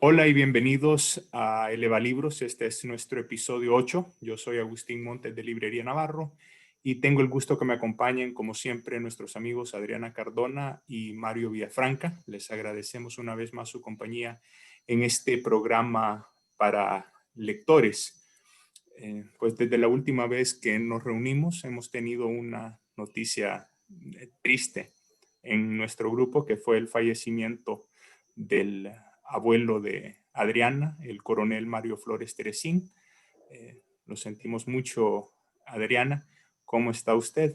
Hola y bienvenidos a Eleva Libros. Este es nuestro episodio 8. Yo soy Agustín Montes de Librería Navarro y tengo el gusto que me acompañen, como siempre, nuestros amigos Adriana Cardona y Mario Villafranca. Les agradecemos una vez más su compañía en este programa para lectores. Pues desde la última vez que nos reunimos hemos tenido una noticia triste en nuestro grupo, que fue el fallecimiento del abuelo de Adriana, el coronel Mario Flores Teresín. Lo sentimos mucho, Adriana. ¿Cómo está usted?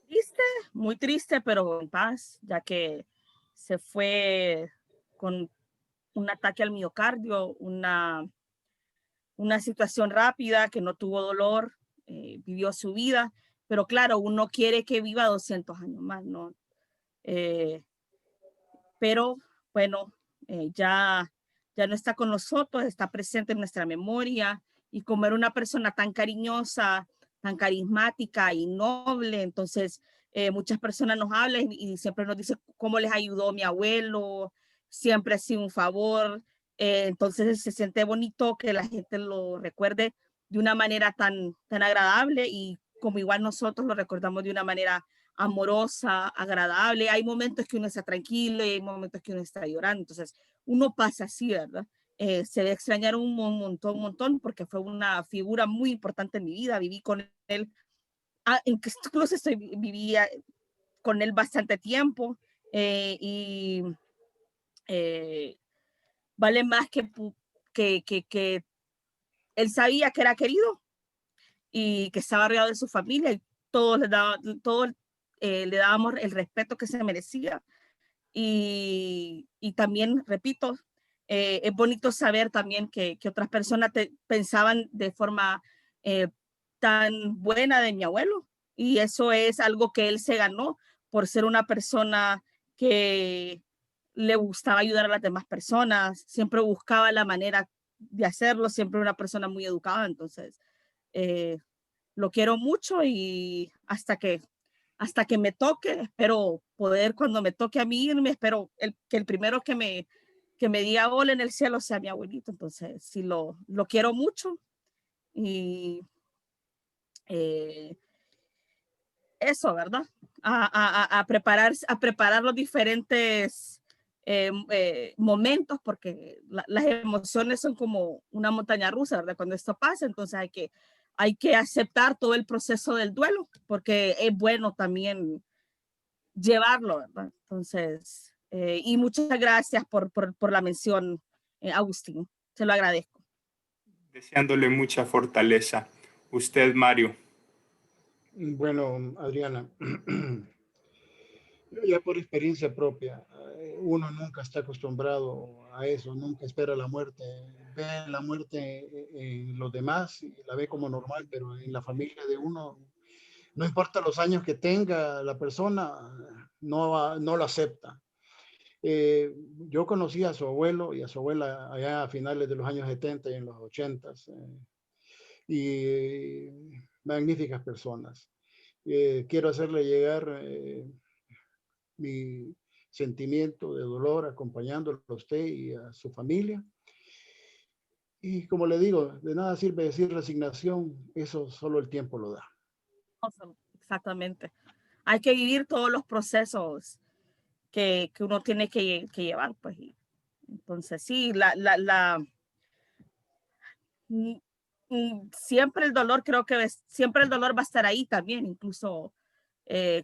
Triste, muy triste, pero en paz, ya que se fue con un ataque al miocardio, una situación rápida, que no tuvo dolor, vivió su vida, pero claro, uno quiere que viva 200 años más, ¿no? Eh, pero bueno, ya no está con nosotros, está presente en nuestra memoria, y como era una persona tan cariñosa, tan carismática y noble, entonces muchas personas nos hablan y siempre nos dicen cómo les ayudó mi abuelo, siempre ha sido un favor, entonces se siente bonito que la gente lo recuerde de una manera tan agradable, y como igual nosotros lo recordamos de una manera amorosa, agradable. Hay momentos que uno está tranquilo y hay momentos que uno está llorando. Entonces, uno pasa así, ¿verdad? Se debe extrañar un montón, porque fue una figura muy importante en mi vida. Viví con él, incluso vivía con él bastante tiempo, y vale más que él sabía que era querido y que estaba rodeado de su familia, y todos le dábamos el respeto que se merecía. Y también, repito, es bonito saber también que otras personas pensaban de forma eh, tan buena de mi abuelo, y eso es algo que él se ganó por ser una persona que le gustaba ayudar a las demás personas, siempre buscaba la manera de hacerlo, siempre una persona muy educada. Entonces, eh, lo quiero mucho, y hasta que me toque, espero poder, cuando me toque a mí irme, espero que el primero que me diga hola en el cielo sea mi abuelito. Entonces, sí, lo quiero mucho, y eh, eso, ¿verdad? A preparar los diferentes momentos, porque las emociones son como una montaña rusa, ¿verdad? Cuando esto pasa, entonces hay que aceptar todo el proceso del duelo, porque es bueno también llevarlo, ¿verdad? Entonces, y muchas gracias por la mención, Agustín. Se lo agradezco. Deseándole mucha fortaleza. Usted, Mario. Bueno, Adriana, ya por experiencia propia, uno nunca está acostumbrado a eso, nunca espera la muerte, ve la muerte en los demás y la ve como normal, pero en la familia de uno, no importa los años que tenga la persona, no lo acepta. Eh, yo conocí a su abuelo y a su abuela allá a finales de los años 70 y en los 80, y magníficas personas. Quiero hacerle llegar mi sentimiento de dolor acompañándolo a usted y a su familia. Y como le digo, de nada sirve decir resignación, eso solo el tiempo lo da. Exactamente. Hay que vivir todos los procesos que uno tiene que llevar, pues. Entonces, sí, mm, siempre el dolor, creo que siempre el dolor va a estar ahí también, incluso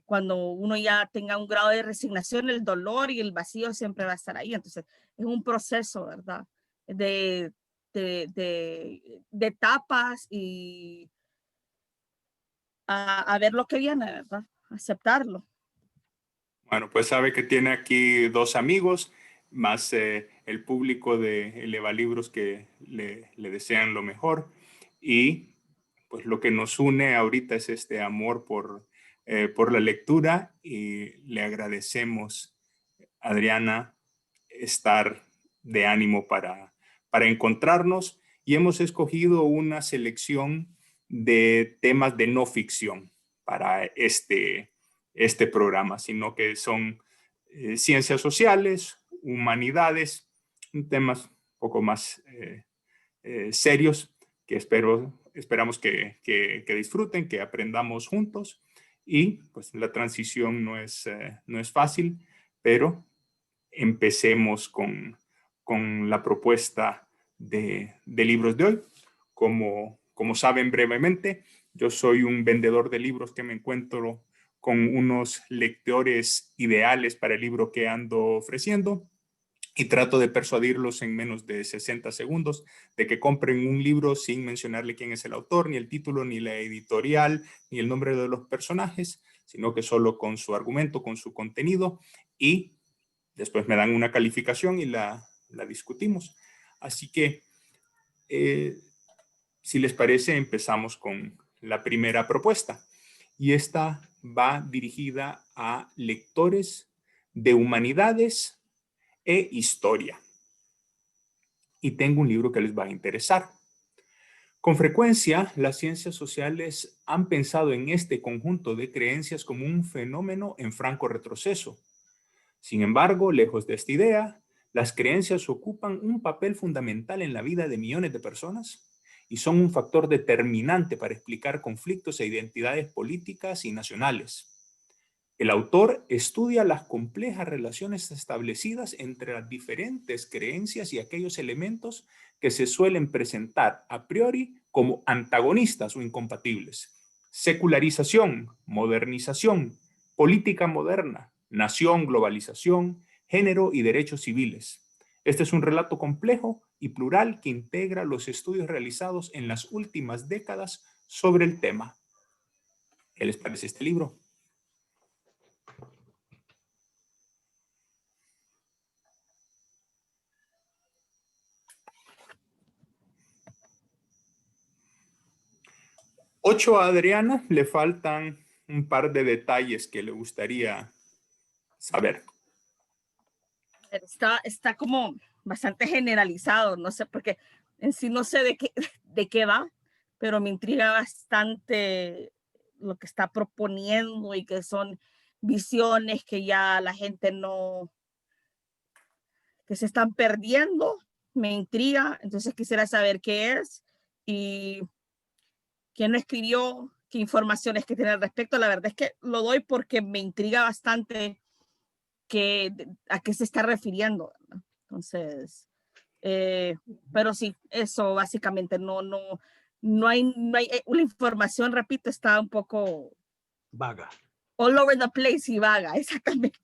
cuando uno ya tenga un grado de resignación, el dolor y el vacío siempre va a estar ahí. Entonces, es un proceso, ¿verdad? De, de etapas, y a ver lo que viene, ¿verdad? Aceptarlo. Bueno, pues sabe que tiene aquí dos amigos, más el público de Eleva Libros que le desean lo mejor. Y pues lo que nos une ahorita es este amor por la lectura, y le agradecemos, Adriana, estar de ánimo para encontrarnos, y hemos escogido una selección de temas de no ficción para este programa, sino que son ciencias sociales, humanidades, temas un poco más serios que esperamos que disfruten, que aprendamos juntos. Y pues la transición no es fácil, pero empecemos con la propuesta de libros de hoy. Como saben brevemente, yo soy un vendedor de libros que me encuentro con unos lectores ideales para el libro que ando ofreciendo y trato de persuadirlos en menos de 60 segundos de que compren un libro sin mencionarle quién es el autor, ni el título, ni la editorial, ni el nombre de los personajes, sino que solo con su argumento, con su contenido, y después me dan una calificación y la discutimos. Así que, si les parece, empezamos con la primera propuesta. Y esta va dirigida a lectores de humanidades e historia. Y tengo un libro que les va a interesar. Con frecuencia, las ciencias sociales han pensado en este conjunto de creencias como un fenómeno en franco retroceso. Sin embargo, lejos de esta idea, las creencias ocupan un papel fundamental en la vida de millones de personas y son un factor determinante para explicar conflictos e identidades políticas y nacionales. El autor estudia las complejas relaciones establecidas entre las diferentes creencias y aquellos elementos que se suelen presentar a priori como antagonistas o incompatibles. Secularización, modernización, política moderna, nación, globalización, género y derechos civiles. Este es un relato complejo y plural que integra los estudios realizados en las últimas décadas sobre el tema. ¿Qué les parece este libro? A Adriana le faltan un par de detalles que le gustaría saber. Está como bastante generalizado, no sé, porque en sí no sé de qué va, pero me intriga bastante lo que está proponiendo y que son visiones que ya la gente no, que se están perdiendo, me intriga, entonces quisiera saber qué es y quién lo escribió, qué informaciones que tiene al respecto. La verdad es que lo doy porque me intriga bastante a qué se está refiriendo, ¿no? Entonces, pero sí, eso básicamente no hay una información, repito, está un poco vaga. All over the place y vaga, exactamente.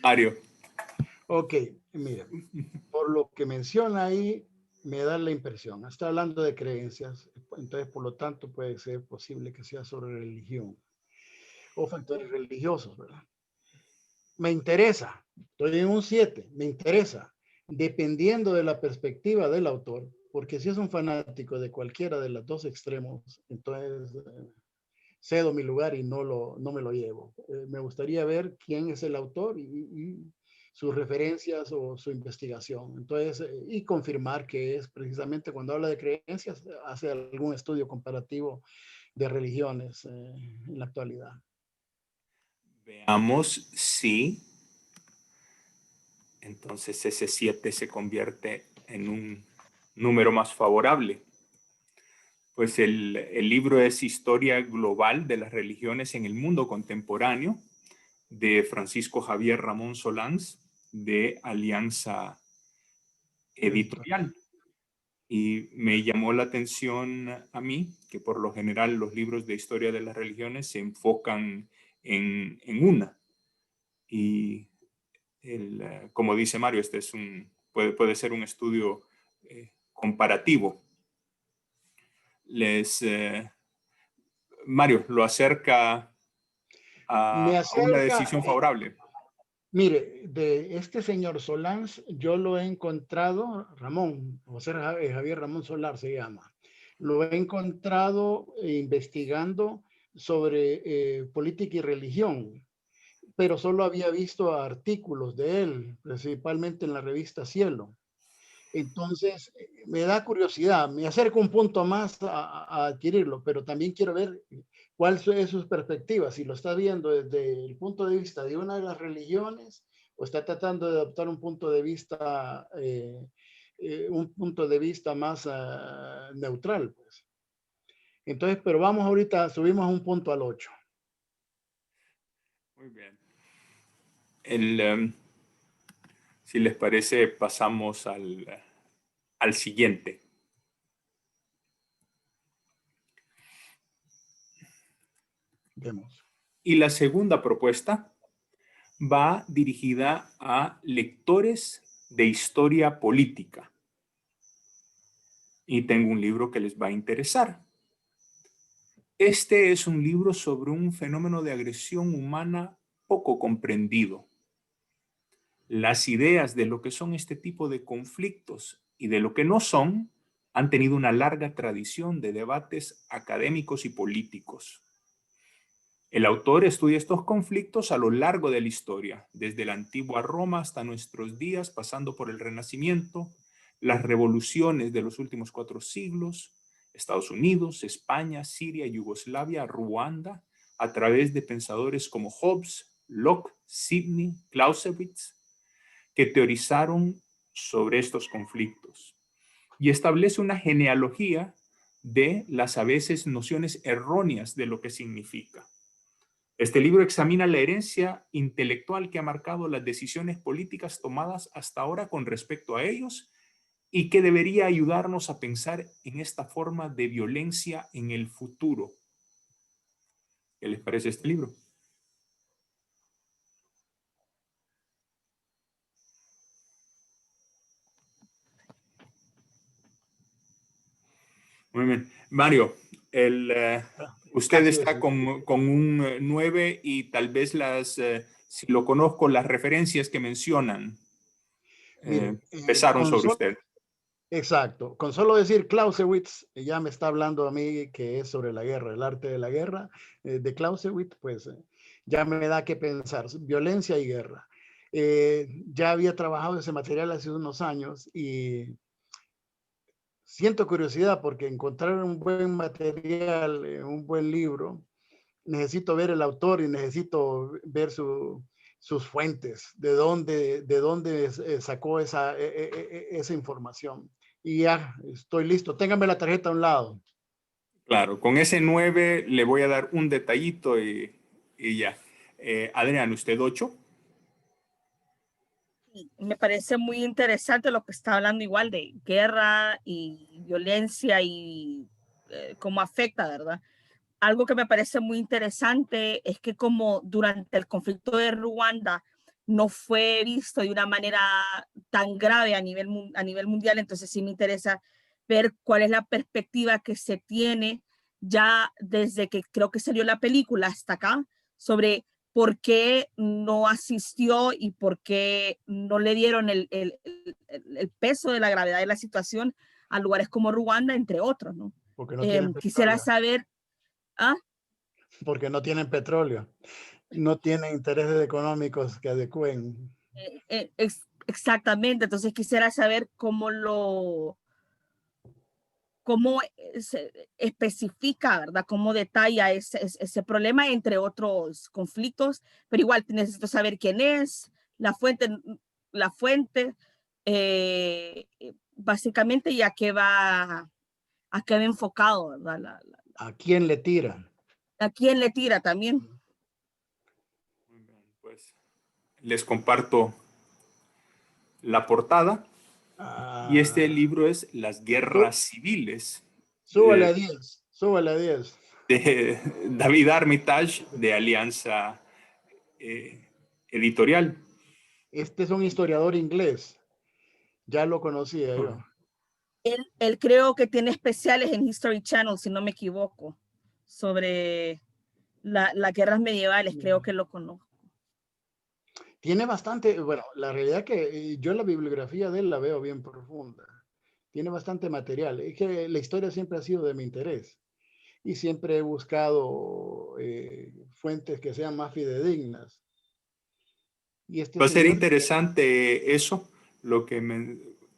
Mario. Ok, mira, por lo que menciona ahí, me da la impresión, está hablando de creencias, entonces por lo tanto puede ser posible que sea sobre religión o factores religiosos, ¿verdad? Me interesa, estoy en un 7, me interesa, dependiendo de la perspectiva del autor, porque si es un fanático de cualquiera de los dos extremos, entonces cedo mi lugar y no me lo llevo. Me gustaría ver quién es el autor y sus referencias o su investigación. Entonces, y confirmar que es precisamente cuando habla de creencias, hace algún estudio comparativo de religiones en la actualidad. Veamos si entonces ese 7 se convierte en un número más favorable. Pues el libro es Historia Global de las Religiones en el Mundo Contemporáneo, de Francisco Javier Ramón Solans, de Alianza Editorial. Y me llamó la atención a mí que por lo general los libros de historia de las religiones se enfocan en una. Y como dice Mario, este es puede ser un estudio comparativo. Mario, lo acerca a una decisión favorable. Mire, de este señor Solans, yo lo he encontrado, Ramón, José Javier Ramón Solar se llama, lo he encontrado investigando sobre política y religión, pero solo había visto artículos de él, principalmente en la revista Cielo. Entonces, me da curiosidad, me acerco un punto más a adquirirlo, pero también quiero ver cuál es su perspectiva, si lo está viendo desde el punto de vista de una de las religiones pues está tratando de adoptar un punto de vista más neutral, pues. Entonces, pero vamos ahorita, subimos un punto al 8. Muy bien. Si les parece, pasamos al siguiente. Vemos. Y la segunda propuesta va dirigida a lectores de historia política. Y tengo un libro que les va a interesar. Este es un libro sobre un fenómeno de agresión humana poco comprendido. Las ideas de lo que son este tipo de conflictos y de lo que no son han tenido una larga tradición de debates académicos y políticos. El autor estudia estos conflictos a lo largo de la historia, desde la antigua Roma hasta nuestros días, pasando por el Renacimiento, las revoluciones de los últimos 4 siglos, Estados Unidos, España, Siria, Yugoslavia, Ruanda, a través de pensadores como Hobbes, Locke, Sidney, Clausewitz, que teorizaron sobre estos conflictos. Y establece una genealogía de las a veces nociones erróneas de lo que significa. Este libro examina la herencia intelectual que ha marcado las decisiones políticas tomadas hasta ahora con respecto a ellos y que debería ayudarnos a pensar en esta forma de violencia en el futuro. ¿Qué les parece este libro? Muy bien. Mario, usted Casi está eso. con un 9 y tal vez si lo conozco, las referencias que mencionan Mire, pesaron sobre usted. exacto. Con solo decir Clausewitz, ya me está hablando a mí que es sobre la guerra, el arte de la guerra de Clausewitz, pues ya me da que pensar, violencia y guerra. Ya había trabajado ese material hace unos años y siento curiosidad porque encontrar un buen material, un buen libro, necesito ver el autor y necesito ver sus fuentes, de dónde sacó esa información. Y ya, estoy listo. Téngame la tarjeta a un lado. Claro, con ese 9 le voy a dar un detallito y ya. Adrián, ¿usted 8? Me parece muy interesante lo que está hablando igual de guerra y violencia y cómo afecta, ¿verdad? Algo que me parece muy interesante es que como durante el conflicto de Ruanda no fue visto de una manera tan grave a nivel mundial, entonces sí me interesa ver cuál es la perspectiva que se tiene ya desde que creo que salió la película hasta acá sobre por qué no asistió y por qué no le dieron el peso de la gravedad de la situación a lugares como Ruanda, entre otros, ¿no? Porque no tienen Quisiera petróleo. saber. ¿Ah? Porque no tienen petróleo. No tienen intereses económicos que adecúen. Exactamente, entonces quisiera saber cómo se especifica, ¿verdad? Cómo detalla ese problema entre otros conflictos, pero igual necesito saber quién es, la fuente, básicamente, y a qué va enfocado, ¿verdad? ¿A quién le tiran? A quién le tira también. Muy bien, pues les comparto la portada y este libro es Las guerras civiles Súbale a 10. Súbale a 10. de David Armitage de Alianza Editorial. Este es un historiador inglés. Ya lo conocía yo. Él creo que tiene especiales en History Channel, si no me equivoco, sobre las guerras medievales, creo que lo conozco. Tiene bastante, bueno, la realidad que yo la bibliografía de él la veo bien profunda. Tiene bastante material. Es que la historia siempre ha sido de mi interés y siempre he buscado fuentes que sean más fidedignas. Y este Va a ser señor, interesante eso,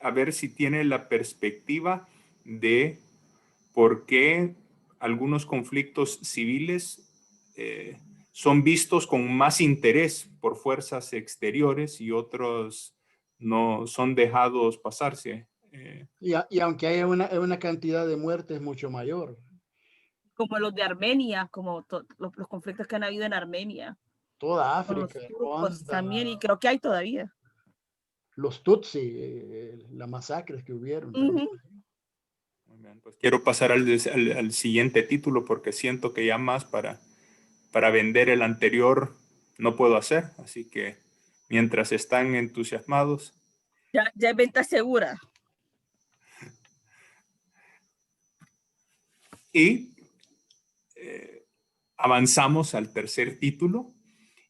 a ver si tiene la perspectiva de por qué algunos conflictos civiles son vistos con más interés por fuerzas exteriores y otros no son dejados pasarse. Y aunque haya una cantidad de muertes mucho mayor. Como los de Armenia, como los conflictos que han habido en Armenia. Toda Con los África, turcos Ruanda, también, y creo que hay todavía. los Tutsi, las masacres que hubieron también. Muy bien, pues quiero pasar al siguiente título porque siento que ya más para vender el anterior no puedo hacer, así que mientras están entusiasmados. Ya es venta segura. Y avanzamos al tercer título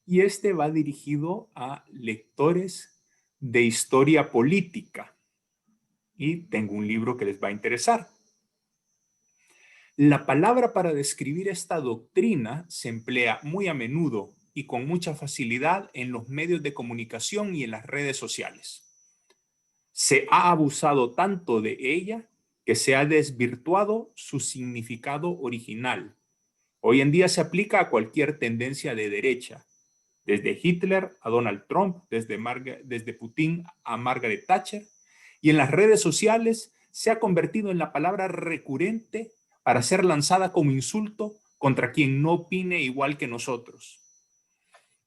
y este va dirigido a lectores de historia política. Y tengo un libro que les va a interesar. La palabra para describir esta doctrina se emplea muy a menudo y con mucha facilidad en los medios de comunicación y en las redes sociales. Se ha abusado tanto de ella que se ha desvirtuado su significado original. Hoy en día se aplica a cualquier tendencia de derecha, desde Hitler a Donald Trump, desde Putin a Margaret Thatcher, y en las redes sociales se ha convertido en la palabra recurrente para ser lanzada como insulto contra quien no opine igual que nosotros.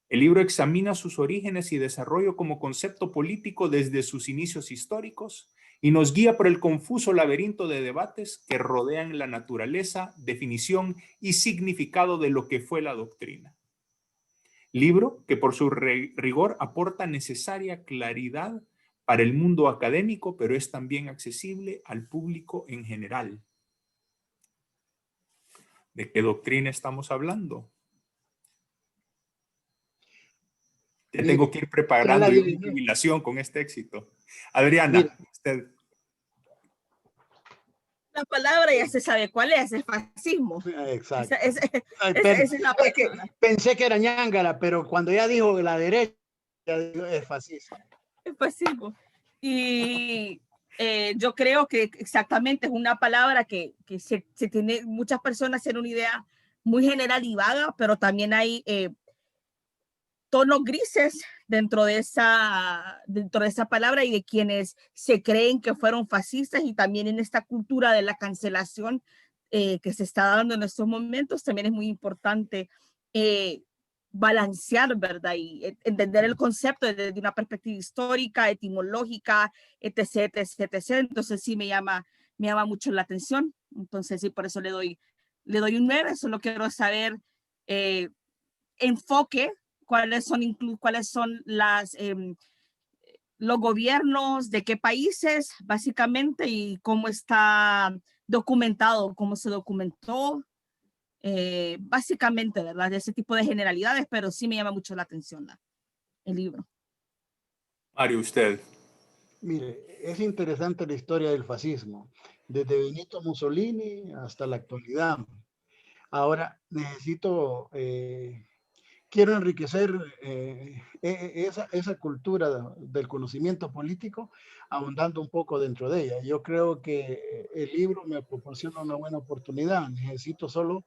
El libro examina sus orígenes y desarrollo como concepto político desde sus inicios históricos y nos guía por el confuso laberinto de debates que rodean la naturaleza, definición y significado de lo que fue la doctrina. Libro que por su rigor aporta necesaria claridad para el mundo académico, pero es también accesible al público en general. ¿De qué doctrina estamos hablando? Ya tengo que ir preparando yo mi jubilación con este éxito. Adriana, usted. La palabra ya se sabe cuál es fascismo. Exacto. Esa es la palabra. Pensé que era ñángara, pero cuando ya dijo la derecha, ya digo, es fascista. Es fascismo. Y yo creo que exactamente es una palabra que se tiene, muchas personas tienen una idea muy general y vaga, pero también hay tonos grises dentro de esa palabra y de quienes se creen que fueron fascistas, y también en esta cultura de la cancelación que se está dando en estos momentos, también es muy importante balancear, ¿verdad? Y entender el concepto desde una perspectiva histórica, etimológica, etc., etc., etc. Entonces sí me llama mucho la atención. Entonces sí, por eso le doy un 9. Solo quiero saber enfoque, cuáles son los gobiernos, de qué países, básicamente, y cómo está documentado, cómo se documentó, básicamente, ¿verdad? De ese tipo de generalidades, pero sí me llama mucho la atención el libro. Mario, usted. Mire, es interesante la historia del fascismo, desde Benito Mussolini hasta la actualidad. Ahora quiero enriquecer esa cultura del conocimiento político, ahondando un poco dentro de ella. Yo creo que el libro me proporciona una buena oportunidad. Necesito solo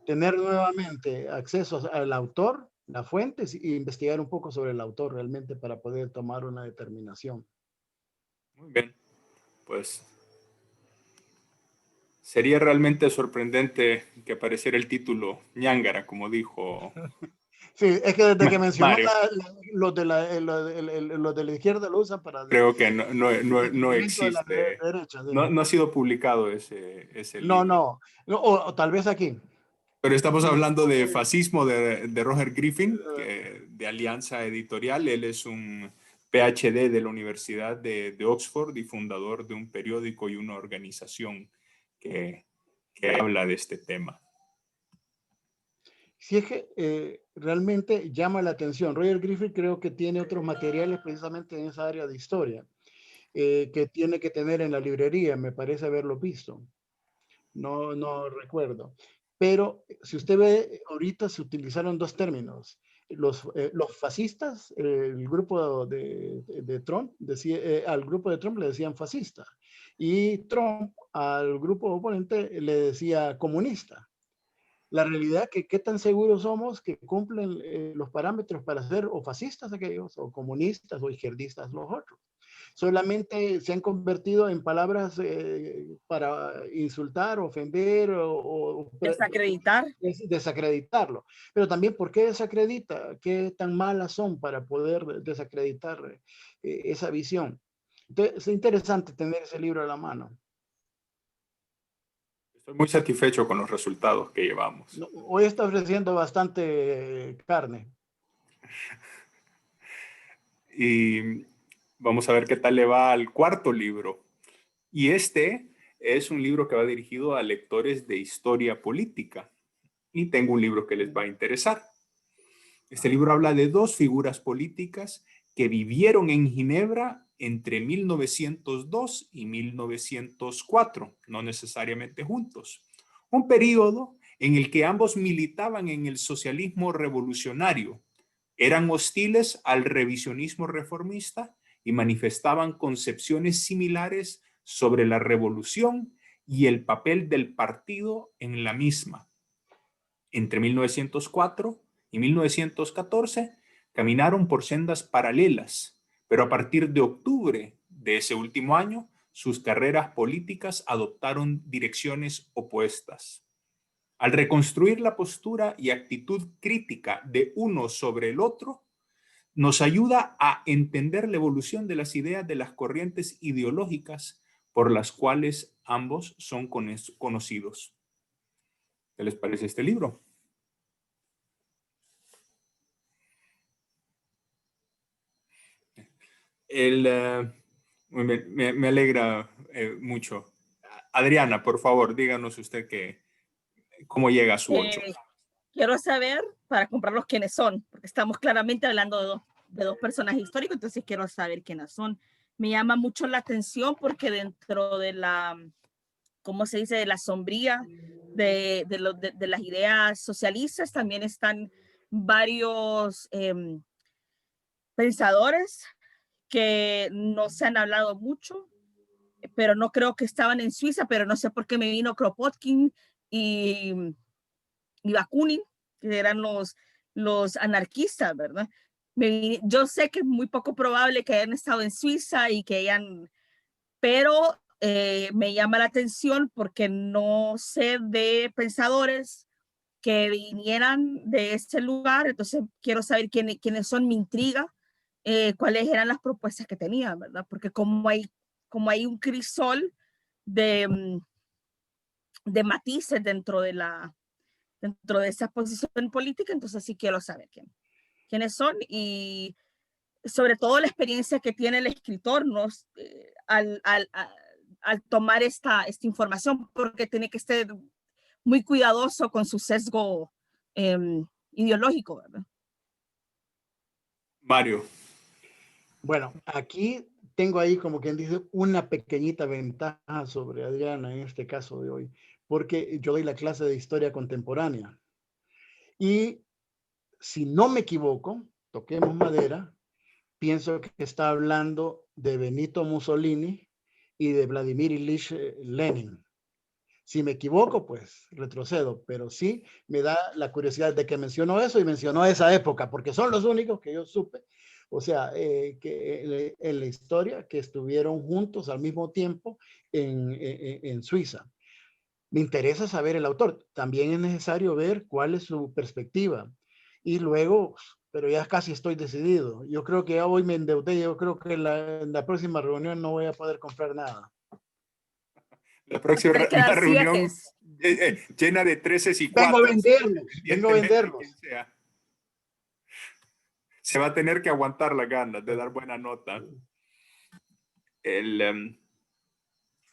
tener nuevamente acceso al autor, las fuentes, e investigar un poco sobre el autor realmente para poder tomar una determinación. Muy bien, pues sería realmente sorprendente que apareciera el título ñángara, como dijo. Sí, es que desde que mencionó Mario. los de la izquierda lo usan para... Creo que no existe, de la derecha, sí. no ha sido publicado ese No, libro. o tal vez aquí. Pero estamos hablando de Fascismo de Roger Griffin, de Alianza Editorial. Él es un PhD de la Universidad de Oxford y fundador de un periódico y una organización que habla de este tema. Si es que realmente llama la atención. Roger Griffin creo que tiene otros materiales precisamente en esa área de historia que tiene que tener en la librería, me parece haberlo visto. No recuerdo. Pero si usted ve, ahorita se utilizaron dos términos. Los fascistas, el grupo de Trump, al grupo de Trump le decían fascista. Y Trump al grupo oponente le decía comunista. La realidad que qué tan seguros somos que cumplen los parámetros para ser o fascistas aquellos, o comunistas, o izquierdistas los otros. Solamente se han convertido en palabras para insultar, ofender Desacreditar. desacreditarlo. Pero también, ¿por qué desacredita? ¿Qué tan malas son para poder desacreditar esa visión? Entonces, es interesante tener ese libro a la mano. Estoy muy satisfecho con los resultados que llevamos. Hoy está ofreciendo bastante carne. Y vamos a ver qué tal le va al cuarto libro. Y este es un libro que va dirigido a lectores de historia política. Y tengo un libro que les va a interesar. Este libro habla de dos figuras políticas que vivieron en Ginebra entre 1902 y 1904, no necesariamente juntos. Un periodo en el que ambos militaban en el socialismo revolucionario, eran hostiles al revisionismo reformista y manifestaban concepciones similares sobre la revolución y el papel del partido en la misma. Entre 1904 y 1914 caminaron por sendas paralelas, pero a partir de octubre de ese último año, sus carreras políticas adoptaron direcciones opuestas. Al reconstruir la postura y actitud crítica de uno sobre el otro, nos ayuda a entender la evolución de las ideas de las corrientes ideológicas por las cuales ambos son conocidos. ¿Qué les parece este libro? Me alegra mucho. Adriana, por favor, díganos usted cómo llega a su 8. Quiero saber para comprarlos quiénes son, porque estamos claramente hablando de dos personajes históricos, entonces quiero saber quiénes son. Me llama mucho la atención porque dentro de la, ¿cómo se dice?, de la sombría de las ideas socialistas también están varios pensadores que no se han hablado mucho, pero no creo que estaban en Suiza, pero no sé por qué me vino Kropotkin y Bakunin, que eran los anarquistas, ¿verdad? Yo sé que es muy poco probable que hayan estado en Suiza y que hayan, pero me llama la atención porque no sé de pensadores que vinieran de ese lugar, entonces quiero saber quiénes son, me intriga cuáles eran las propuestas que tenían, ¿verdad? Porque como hay un crisol de matices dentro de esa posición política, entonces sí quiero saber quiénes son y sobre todo la experiencia que tiene el escritor al tomar esta información, porque tiene que ser muy cuidadoso con su sesgo ideológico, ¿verdad? Mario. Bueno, aquí tengo ahí, como quien dice, una pequeñita ventaja sobre Adriana en este caso de hoy, porque yo doy la clase de historia contemporánea. Y si no me equivoco, toquemos madera, pienso que está hablando de Benito Mussolini y de Vladimir Ilich Lenin. Si me equivoco, pues retrocedo, pero sí me da la curiosidad de que mencionó eso y mencionó esa época, porque son los únicos que yo supe, o sea, que en la historia que estuvieron juntos al mismo tiempo en Suiza. Me interesa saber el autor. También es necesario ver cuál es su perspectiva. Y luego, pero ya casi estoy decidido. Yo creo que ya hoy me endeudé. Yo creo que en la próxima reunión no voy a poder comprar nada. La próxima una reunión llena de 13 y 4. Vengo a venderlos. Vengo a venderlos. Se va a tener que aguantar las ganas de dar buena nota.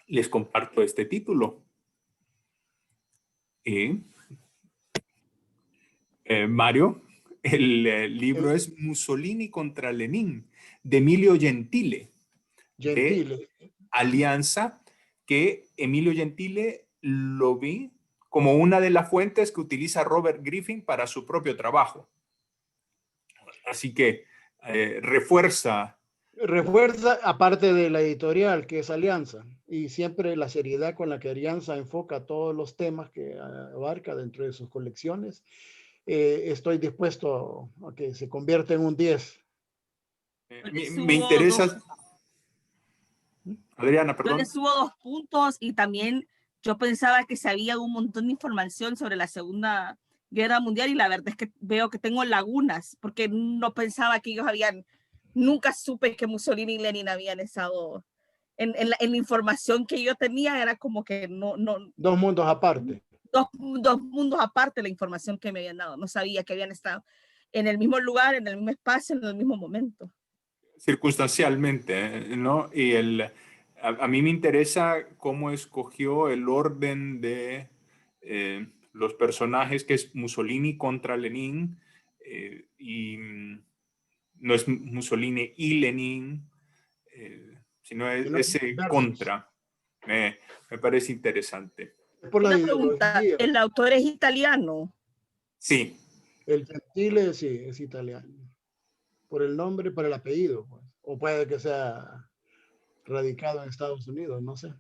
Les comparto este título. Mario, el libro es Mussolini contra Lenin, de Emilio Gentile. De Alianza, que Emilio Gentile lo vi como una de las fuentes que utiliza Robert Griffin para su propio trabajo. Así que refuerza Refuerza, aparte de la editorial, que es Alianza, y siempre la seriedad con la que Alianza enfoca todos los temas que abarca dentro de sus colecciones. Estoy dispuesto a que se convierta en un 10. Yo le Me subo interesa, Adriana, yo le perdón. subo 2 puntos y también yo pensaba que sabía un montón de información sobre la Segunda Guerra Mundial y la verdad es que veo que tengo lagunas porque no pensaba que ellos habían, nunca supe que Mussolini y Lenin habían estado en la información que yo tenía, era como que Dos mundos aparte. dos mundos aparte de la información que me habían dado. No sabía que habían estado en el mismo lugar, en el mismo espacio, en el mismo momento. Circunstancialmente, ¿no? Y a mí me interesa cómo escogió el orden de los personajes, que es Mussolini contra Lenin, y no es Mussolini y Lenin, sino Sino ese versus. contra. Me parece interesante. Es por la Una pregunta, ideología. ¿el autor es italiano? Sí, El Gentile sí es italiano. Por el nombre, por el apellido, pues. O puede que sea radicado en Estados Unidos, no sé.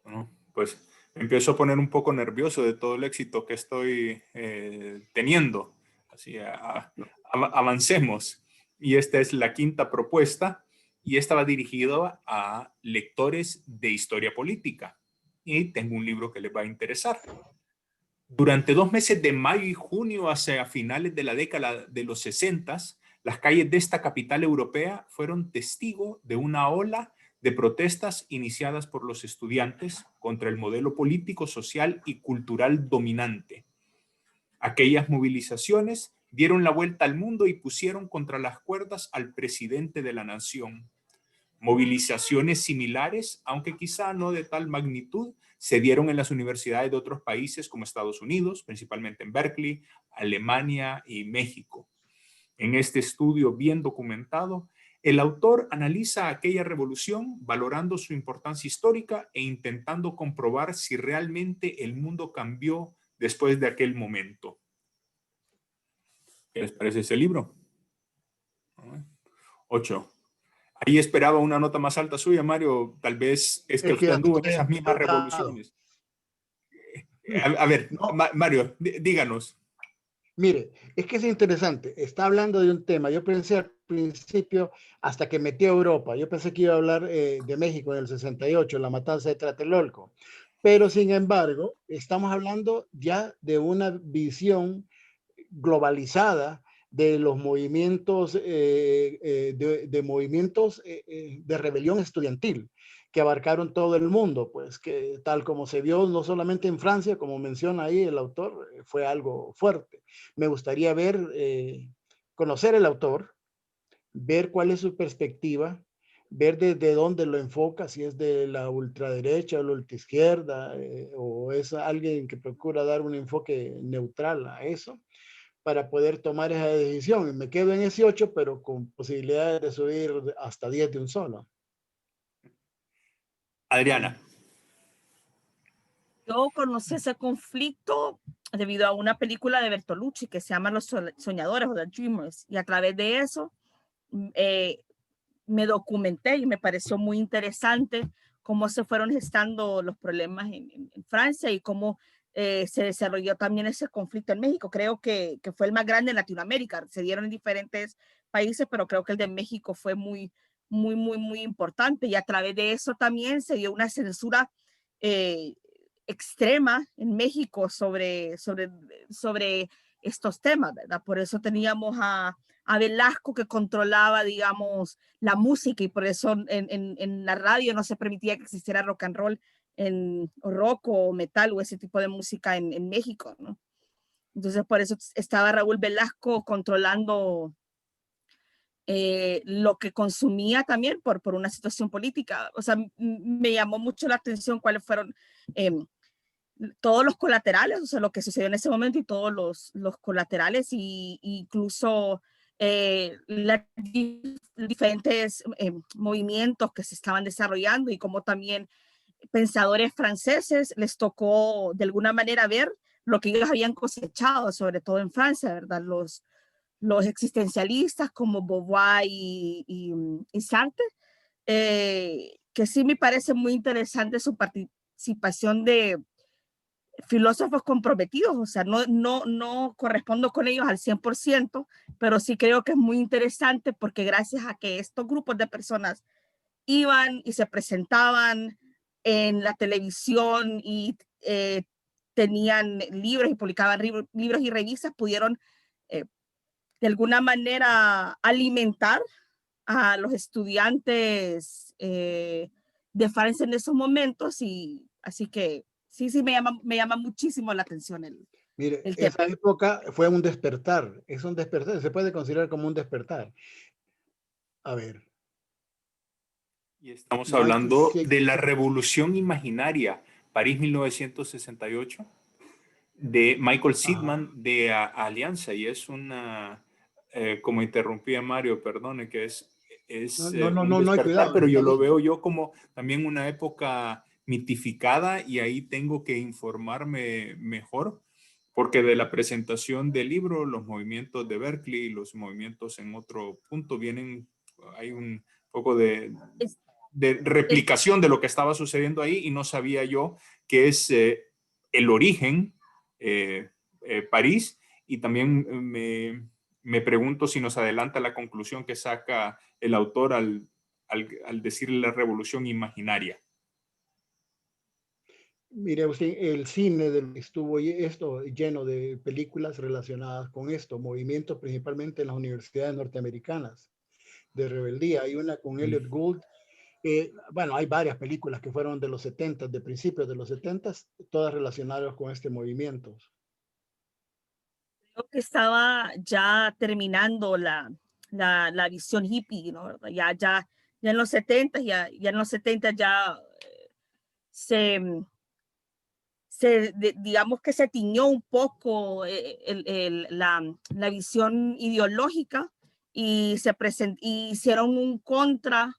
bueno, pues me empiezo a poner un poco nervioso de todo el éxito que estoy teniendo. Así, avancemos. Y esta es la quinta propuesta y esta va dirigida a lectores de historia política. Y tengo un libro que les va a interesar. Durante 2 meses de mayo y junio, hacia finales de la década de los 60, las calles de esta capital europea fueron testigo de una ola de protestas iniciadas por los estudiantes contra el modelo político, social y cultural dominante. Aquellas movilizaciones dieron la vuelta al mundo y pusieron contra las cuerdas al presidente de la nación. Movilizaciones similares, aunque quizá no de tal magnitud, se dieron en las universidades de otros países como Estados Unidos, principalmente en Berkeley, Alemania y México. En este estudio bien documentado, el autor analiza aquella revolución valorando su importancia histórica e intentando comprobar si realmente el mundo cambió después de aquel momento. ¿Qué les parece ese libro? 8. Ahí esperaba una nota más alta suya, Mario. Tal vez es que Es que usted ya anduvo en estoy esas mismas empezado. revoluciones. A ver, No, Mario, díganos. mire, es que es interesante. Está hablando de un tema. Yo pensé al principio, hasta que metí a Europa, yo pensé que iba a hablar de México en el 68, la matanza de Tlatelolco. Pero sin embargo, estamos hablando ya de una visión globalizada de los movimientos, de movimientos de rebelión estudiantil que abarcaron todo el mundo, pues que tal como se vio no solamente en Francia, como menciona ahí el autor, fue algo fuerte. Me gustaría conocer el autor, ver cuál es su perspectiva, ver desde dónde lo enfoca, si es de la ultraderecha o la ultraizquierda, o es alguien que procura dar un enfoque neutral a eso para poder tomar esa decisión. Me quedo en ese 8, pero con posibilidades de subir hasta 10 de un solo. Adriana. Yo conocí ese conflicto debido a una película de Bertolucci que se llama Los Soñadores o The Dreamers, y a través de eso me documenté y me pareció muy interesante cómo se fueron gestando los problemas en Francia y cómo se desarrolló también ese conflicto en México. Creo que fue el más grande en Latinoamérica. Se dieron en diferentes países, pero creo que el de México fue muy importante. Y a través de eso también se dio una censura extrema en México sobre estos temas, ¿verdad? Por eso teníamos a Velasco que controlaba, digamos, la música y por eso en la radio no se permitía que existiera rock and roll o rock o metal o ese tipo de música en México, ¿no? Entonces por eso estaba Raúl Velasco controlando lo que consumía también por una situación política. O sea, me llamó mucho la atención cuáles fueron todos los colaterales, o sea, lo que sucedió en ese momento y todos los colaterales y incluso los diferentes movimientos que se estaban desarrollando y como también pensadores franceses les tocó de alguna manera ver lo que ellos habían cosechado, sobre todo en Francia, ¿verdad? los existencialistas como Beauvoir y Sartre, que sí me parece muy interesante su participación de filósofos comprometidos, o sea, no correspondo con ellos al 100%, pero sí creo que es muy interesante porque gracias a que estos grupos de personas iban y se presentaban en la televisión y tenían libros y publicaban libros y revistas, pudieron de alguna manera alimentar a los estudiantes de Francia en esos momentos, y así que sí, me llama muchísimo la atención Mire, el tema. esa época fue un despertar, es un despertar, se puede considerar como un despertar. A ver. Y estamos No hay hablando que, de la Revolución Imaginaria, París 1968, de Michael ajá. Sidman de Alianza, y es una, como interrumpía Mario, perdone, que No, es no, no, un no, no hay despertar, cuidado, pero yo está lo bien. veo yo como también una época mitificada, y ahí tengo que informarme mejor, porque de la presentación del libro, los movimientos de Berkeley y los movimientos en otro punto vienen, hay un poco Es, de es, replicación de lo que estaba sucediendo ahí, y no sabía yo que es el origen París, y también me pregunto si nos adelanta la conclusión que saca el autor al decirle la revolución imaginaria. Mire usted, el cine estuvo esto lleno de películas relacionadas con esto, movimientos principalmente en las universidades norteamericanas de rebeldía. Hay una con Elliot Gould. Bueno, hay varias películas que fueron de los 70, de principios de los 70, todas relacionadas con este movimiento. creo que estaba ya terminando la visión hippie, ¿no? Ya en los 70, ya en los 70 ya se, digamos que se tiñó un poco la visión ideológica, y hicieron un contra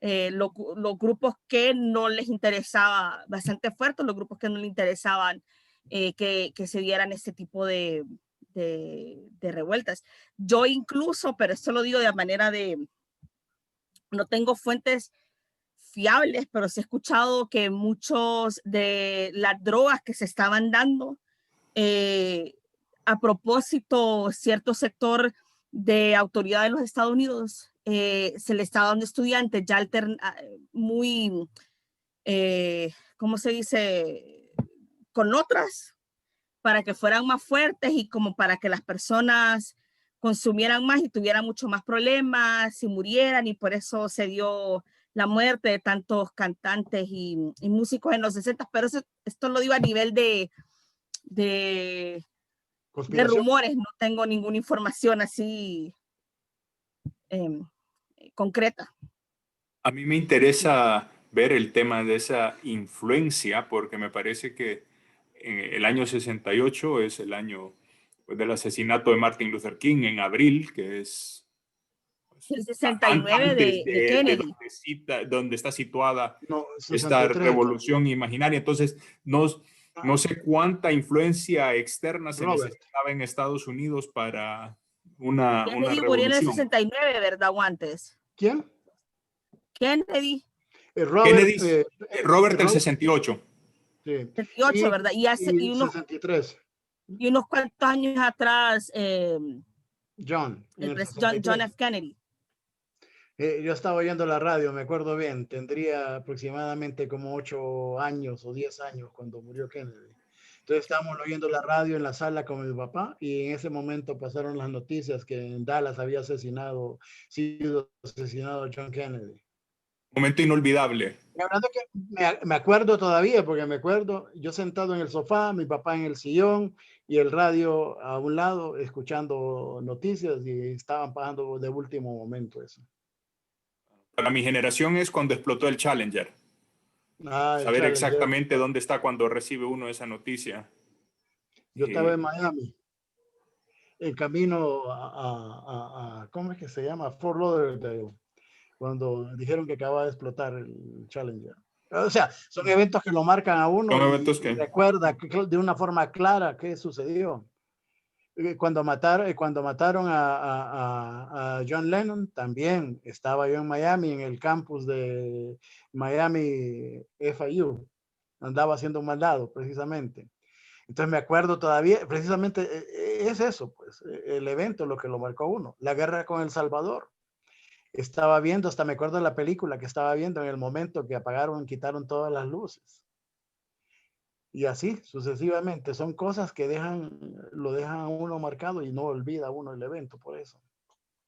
los grupos que no les interesaba, bastante fuerte, los grupos que no les interesaban que se dieran este tipo de revueltas. Yo incluso, pero esto lo digo de manera no tengo fuentes fiables, pero sí he escuchado que muchos de las drogas que se estaban dando, a propósito, cierto sector de autoridad de los Estados Unidos se le estaba dando a estudiantes ya muy, ¿cómo se dice? Con otras, para que fueran más fuertes y como para que las personas consumieran más y tuvieran mucho más problemas y murieran, y por eso se dio la muerte de tantos cantantes y músicos en los 60, pero esto lo digo a nivel de Conspiración. rumores, no tengo ninguna información así eh, concreta. A mí me interesa ver el tema de esa influencia, porque me parece que el año 68 es el año del asesinato de Martin Luther King en abril, que es pues, El 69 antes de de Kennedy. donde está situada No, esta 63. revolución imaginaria. Entonces, no Ah, sé cuánta influencia externa se Robert. necesitaba en Estados Unidos para una Kennedy murió en el revolución. 69, ¿verdad? O antes. ¿Quién? Kennedy, Robert, Kennedy, Robert el Robert, 68. sí. 78, ¿verdad? Y 63. Y unos cuantos años atrás, John, en el John 63. F. Kennedy. Yo estaba oyendo la radio, me acuerdo bien, tendría aproximadamente como 8 años o 10 años cuando murió Kennedy. Entonces estábamos oyendo la radio en la sala con mi papá, y en ese momento pasaron las noticias que en Dallas había sido asesinado John Kennedy. Momento inolvidable. La verdad que me acuerdo todavía, porque me acuerdo yo sentado en el sofá, mi papá en el sillón y el radio a un lado escuchando noticias, y estaban pasando de último momento eso. Para mi generación es cuando explotó el Challenger. Ah, el Saber Challenger. exactamente dónde está cuando recibe uno esa noticia. Yo estaba en Miami, en camino ¿cómo es que se llama? Fort Lauderdale, cuando dijeron que acababa de explotar el Challenger. O sea, son eventos que lo marcan a uno Son y eventos que... recuerda de una forma clara qué sucedió. cuando mataron a John Lennon, también estaba yo en Miami, en el campus de Miami FIU. Andaba haciendo un mandado, precisamente. Entonces me acuerdo todavía, precisamente es eso, pues, el evento lo que lo marcó a uno. La guerra con El Salvador. Estaba viendo, hasta me acuerdo de la película que estaba viendo en el momento que apagaron, quitaron todas las luces. Y así sucesivamente. Son cosas que lo dejan a uno marcado y no olvida uno el evento por eso.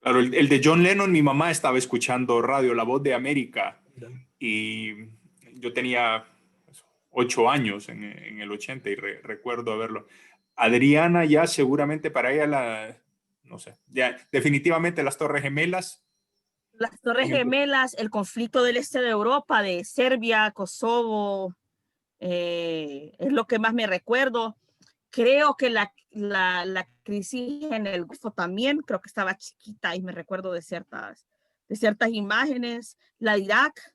Claro, el de John Lennon, mi mamá estaba escuchando radio La Voz de América Mira. y yo tenía 8 años en el 80 y recuerdo haberlo. Adriana ya seguramente para ella no sé, ya definitivamente las Torres Gemelas. Las Torres Gemelas, el conflicto del este de Europa, de Serbia, Kosovo, es lo que más me recuerdo. Creo que la crisis en el Golfo también, creo que estaba chiquita y me recuerdo de ciertas imágenes. La de Irak,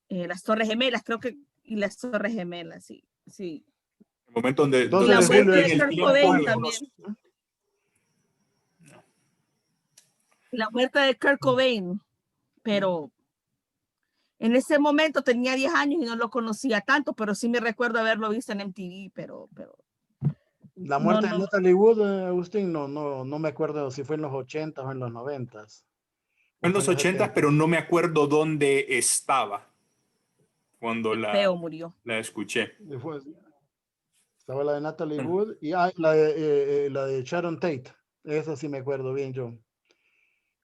las Torres Gemelas, creo que, y las Torres Gemelas, sí, sí. El momento donde, Y la muerte de el Kurt tiempo Cobain y también. La muerte de Kurt Cobain, pero en ese momento tenía 10 años y no lo conocía tanto, pero sí me recuerdo haberlo visto en MTV, pero La muerte de Natalie Wood, Agustín, no me acuerdo si fue en los 80 o en los 90. En los 80, pero no me acuerdo dónde estaba cuando feo murió. la escuché. Estaba la de Natalie Wood y la de Sharon Tate. Esa sí me acuerdo bien yo.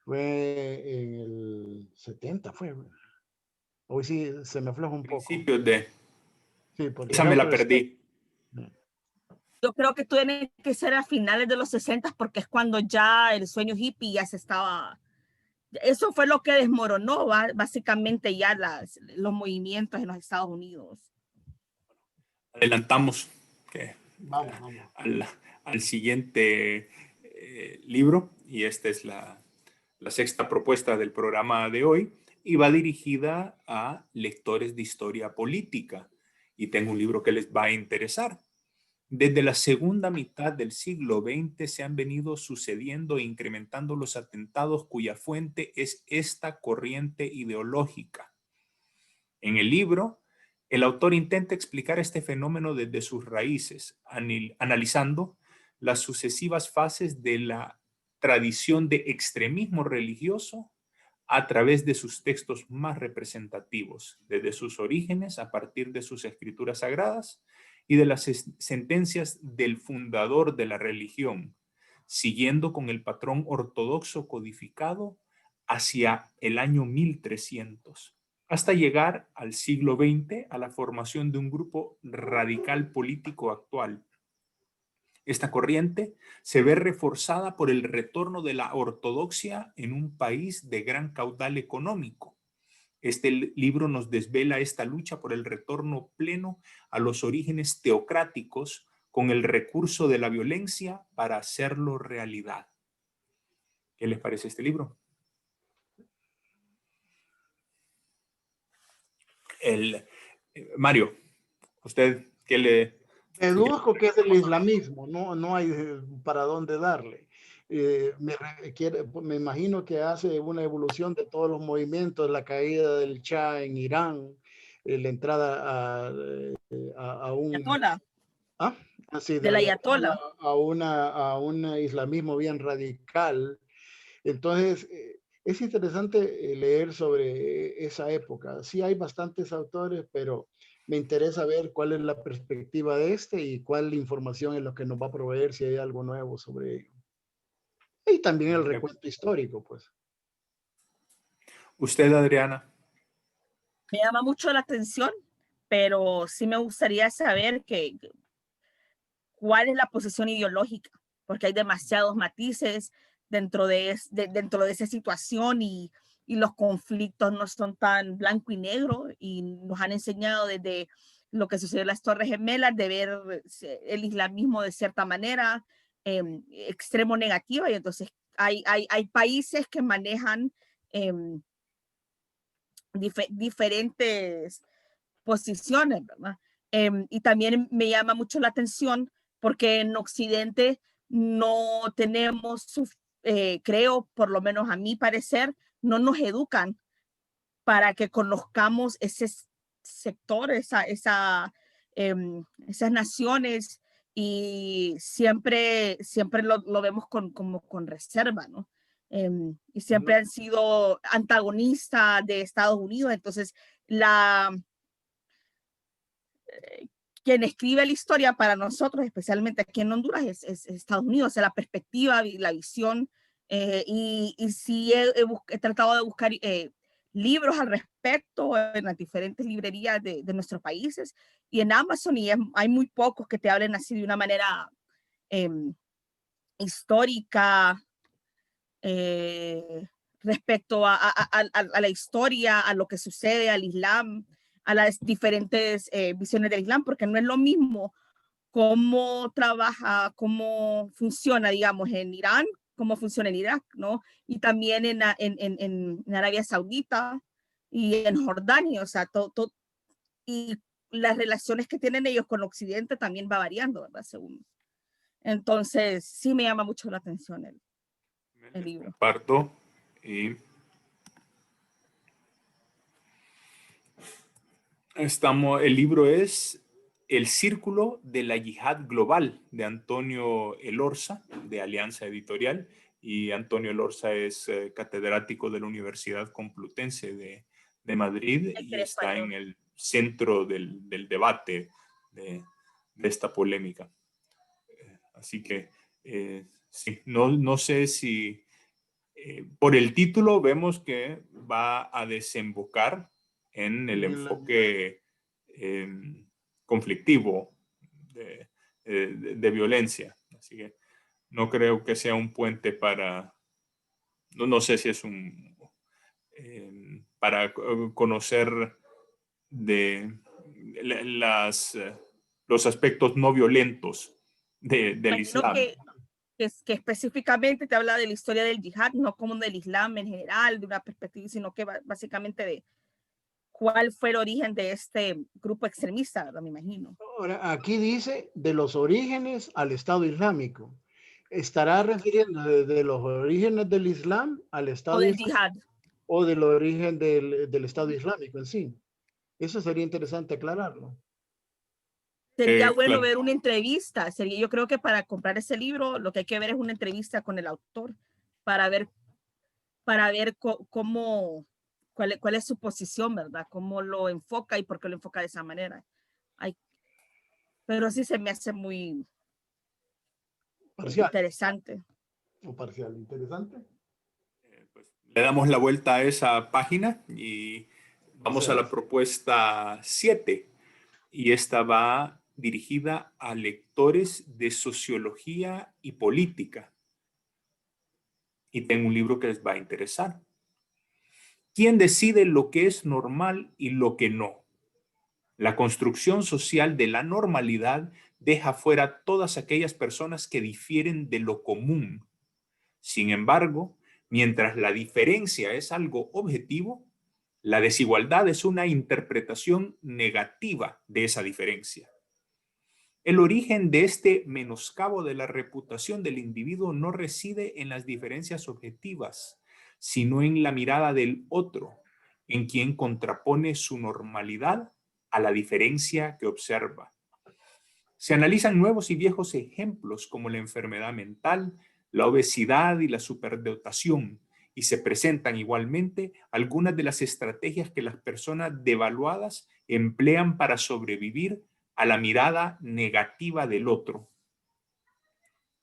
Fue en el 70, fue. Hoy sí se me afloja un poco. Principios de... Sí, porque esa me la perdí. Yo creo que tiene que ser a finales de los 60 porque es cuando ya el sueño hippie ya se estaba... Eso fue lo que desmoronó básicamente ya los movimientos en los Estados Unidos. Adelantamos que vamos. Al siguiente libro, y esta es la sexta propuesta del programa de hoy, y va dirigida a lectores de historia política. Y tengo un libro que les va a interesar. Desde la segunda mitad del siglo XX se han venido sucediendo e incrementando los atentados cuya fuente es esta corriente ideológica. En el libro, el autor intenta explicar este fenómeno desde sus raíces, analizando las sucesivas fases de la tradición de extremismo religioso a través de sus textos más representativos, desde sus orígenes a partir de sus escrituras sagradas y de las sentencias del fundador de la religión, siguiendo con el patrón ortodoxo codificado hacia el año 1300, hasta llegar al siglo XX a la formación de un grupo radical político actual. Esta corriente se ve reforzada por el retorno de la ortodoxia en un país de gran caudal económico. Este libro nos desvela esta lucha por el retorno pleno a los orígenes teocráticos con el recurso de la violencia para hacerlo realidad. ¿Qué les parece este libro? Mario, ¿usted qué le...? Deduzco que es el islamismo, no hay para dónde darle. Me imagino que hace una evolución de todos los movimientos, la caída del Shah en Irán, la entrada a un... Ayatollah. Sí, del Ayatollah. A un islamismo bien radical. Entonces, es interesante leer sobre esa época. Sí hay bastantes autores, pero me interesa ver cuál es la perspectiva de y cuál información es lo que nos va a proveer si hay algo nuevo sobre ello. Y también el recuento histórico, pues. ¿Usted, Adriana? Me llama mucho la atención, pero sí me gustaría saber cuál es la posición ideológica, porque hay demasiados matices dentro de esa situación y los conflictos no son tan blanco y negro y nos han enseñado desde lo que sucedió en las Torres Gemelas de ver el islamismo de cierta manera extremo negativa y entonces hay países que manejan diferentes posiciones, ¿verdad? Y también me llama mucho la atención porque en Occidente no tenemos, creo, por lo menos a mi parecer, no nos educan para que conozcamos ese sector, esas naciones, y siempre lo vemos como con reserva, ¿no? Y siempre han sido antagonistas de Estados Unidos. Entonces, quien escribe la historia para nosotros, especialmente aquí en Honduras, es Estados Unidos, es la perspectiva y la visión. Y sí he tratado de buscar libros al respecto en las diferentes librerías de nuestros países y en Amazon, y hay muy pocos que te hablen así de una manera histórica, respecto a la historia, a lo que sucede, al Islam, a las diferentes visiones del Islam, porque no es lo mismo cómo trabaja, cómo funciona, digamos, en Irán, cómo funciona en Irak, ¿no? Y también en Arabia Saudita y en Jordania, o sea, y las relaciones que tienen ellos con Occidente también va variando, ¿verdad? Según. Entonces, sí me llama mucho la atención el libro. Comparto. Y el libro es El Círculo de la Yihad Global, de Antonio Elorza, de Alianza Editorial. Y Antonio Elorza es catedrático de la Universidad Complutense de Madrid y está en el centro del debate de esta polémica. Así que sí, no sé si por el título vemos que va a desembocar en el enfoque conflictivo de violencia. Así que no creo que sea un puente para, no sé si es para conocer de los aspectos no violentos del Islam. Que específicamente te habla de la historia del yihad, no como del Islam en general, de una perspectiva, sino que básicamente de cuál fue el origen de este grupo extremista, ¿verdad? Me imagino. Ahora, aquí dice de los orígenes al Estado Islámico. ¿Estará refiriendo de los orígenes del Islam al Estado Islámico? ¿O del origen del Estado Islámico en sí? Eso sería interesante aclararlo. Sería bueno ver una entrevista. Yo creo que para comprar ese libro lo que hay que ver es una entrevista con el autor para ver cuál es su posición, ¿verdad? Cómo lo enfoca y por qué lo enfoca de esa manera. Pero sí se me hace muy parcial. Interesante. O parcial, interesante. Pues le damos la vuelta a esa página y vamos a la propuesta 7. Y esta va dirigida a lectores de sociología y política. Y tengo un libro que les va a interesar. ¿Quién decide lo que es normal y lo que no? La construcción social de la normalidad deja fuera todas aquellas personas que difieren de lo común. Sin embargo, mientras la diferencia es algo objetivo, la desigualdad es una interpretación negativa de esa diferencia. El origen de este menoscabo de la reputación del individuo no reside en las diferencias objetivas, sino en la mirada del otro, en quien contrapone su normalidad a la diferencia que observa. Se analizan nuevos y viejos ejemplos como la enfermedad mental, la obesidad y la superdotación, y se presentan igualmente algunas de las estrategias que las personas devaluadas emplean para sobrevivir a la mirada negativa del otro.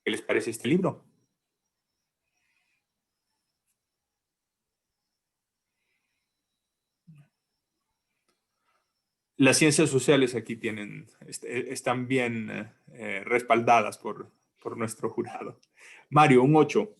¿Qué les parece este libro? Las ciencias sociales aquí están bien respaldadas por nuestro jurado. Mario, un 8.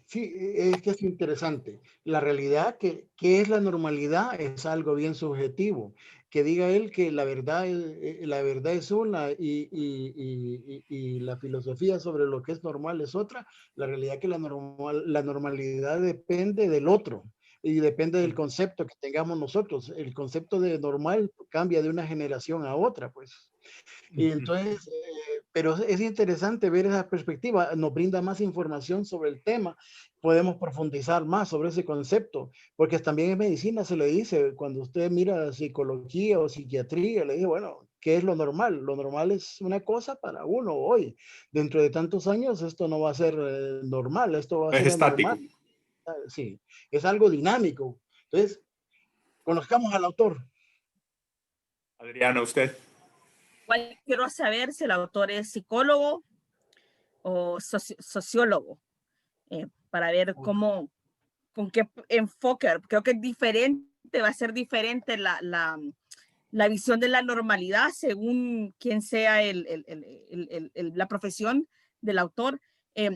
Sí, es que es interesante. La realidad, ¿qué es la normalidad? Es algo bien subjetivo. Que diga él que la verdad es una y la filosofía sobre lo que es normal es otra. La realidad es que la normalidad depende del otro y depende del concepto que tengamos nosotros. El concepto de normal cambia de una generación a otra, pues. Y entonces, pero es interesante ver esa perspectiva, nos brinda más información sobre el tema, podemos profundizar más sobre ese concepto, porque también en medicina se le dice, cuando usted mira psicología o psiquiatría, le dice, bueno, ¿qué es lo normal? Lo normal es una cosa para uno hoy. Dentro de tantos años esto no va a ser normal, esto va a Es ser estático. anormal. Sí, es algo dinámico. Entonces, conozcamos al autor. Adriana, usted. Igual quiero saber si el autor es psicólogo o sociólogo, para ver cómo, con qué enfoque. Creo que es diferente, va a ser diferente la visión de la normalidad según quién sea la profesión del autor.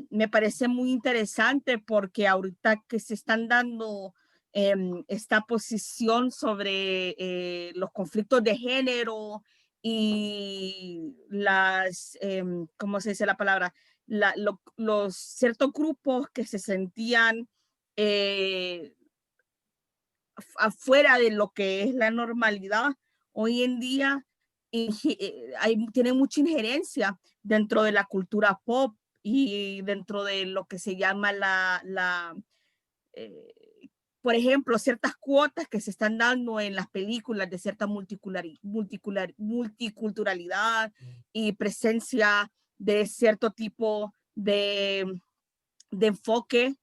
Me parece muy interesante porque ahorita que se están dando esta posición sobre los conflictos de género y ¿cómo se dice la palabra? Los ciertos grupos que se sentían eh, afuera de lo que es la normalidad, hoy en día tiene mucha injerencia dentro de la cultura pop y dentro de lo que se llama eh, por ejemplo, ciertas cuotas que se están dando en las películas de cierta multiculturalidad y presencia de cierto tipo de enfoque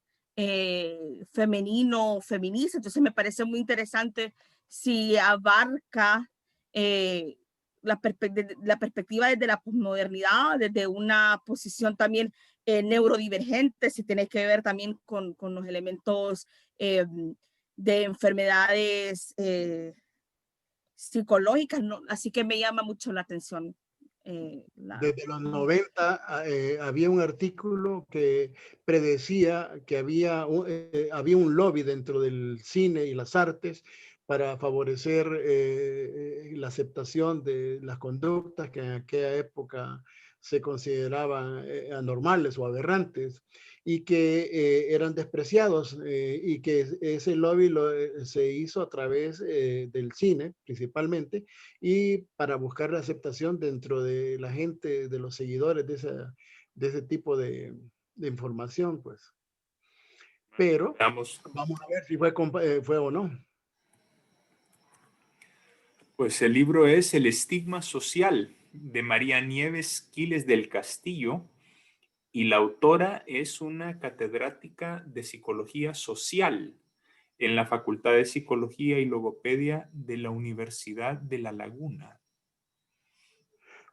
femenino, feminista. Entonces me parece muy interesante si abarca la perspectiva desde la posmodernidad, desde una posición también neurodivergente, si tiene que ver también con los elementos de enfermedades psicológicas, ¿no? Así que me llama mucho la atención. Desde los 90 había un artículo que predecía que había un lobby dentro del cine y las artes para favorecer la aceptación de las conductas que en aquella época se consideraban anormales o aberrantes y que eran despreciados y que ese lobby se hizo a través del cine principalmente y para buscar la aceptación dentro de la gente, de los seguidores de ese tipo de información, pues. Pero Veamos. vamos a ver si fue o no. Pues el libro es El estigma social de María Nieves Quiles del Castillo y la autora es una catedrática de psicología social en la Facultad de Psicología y Logopedia de la Universidad de La Laguna.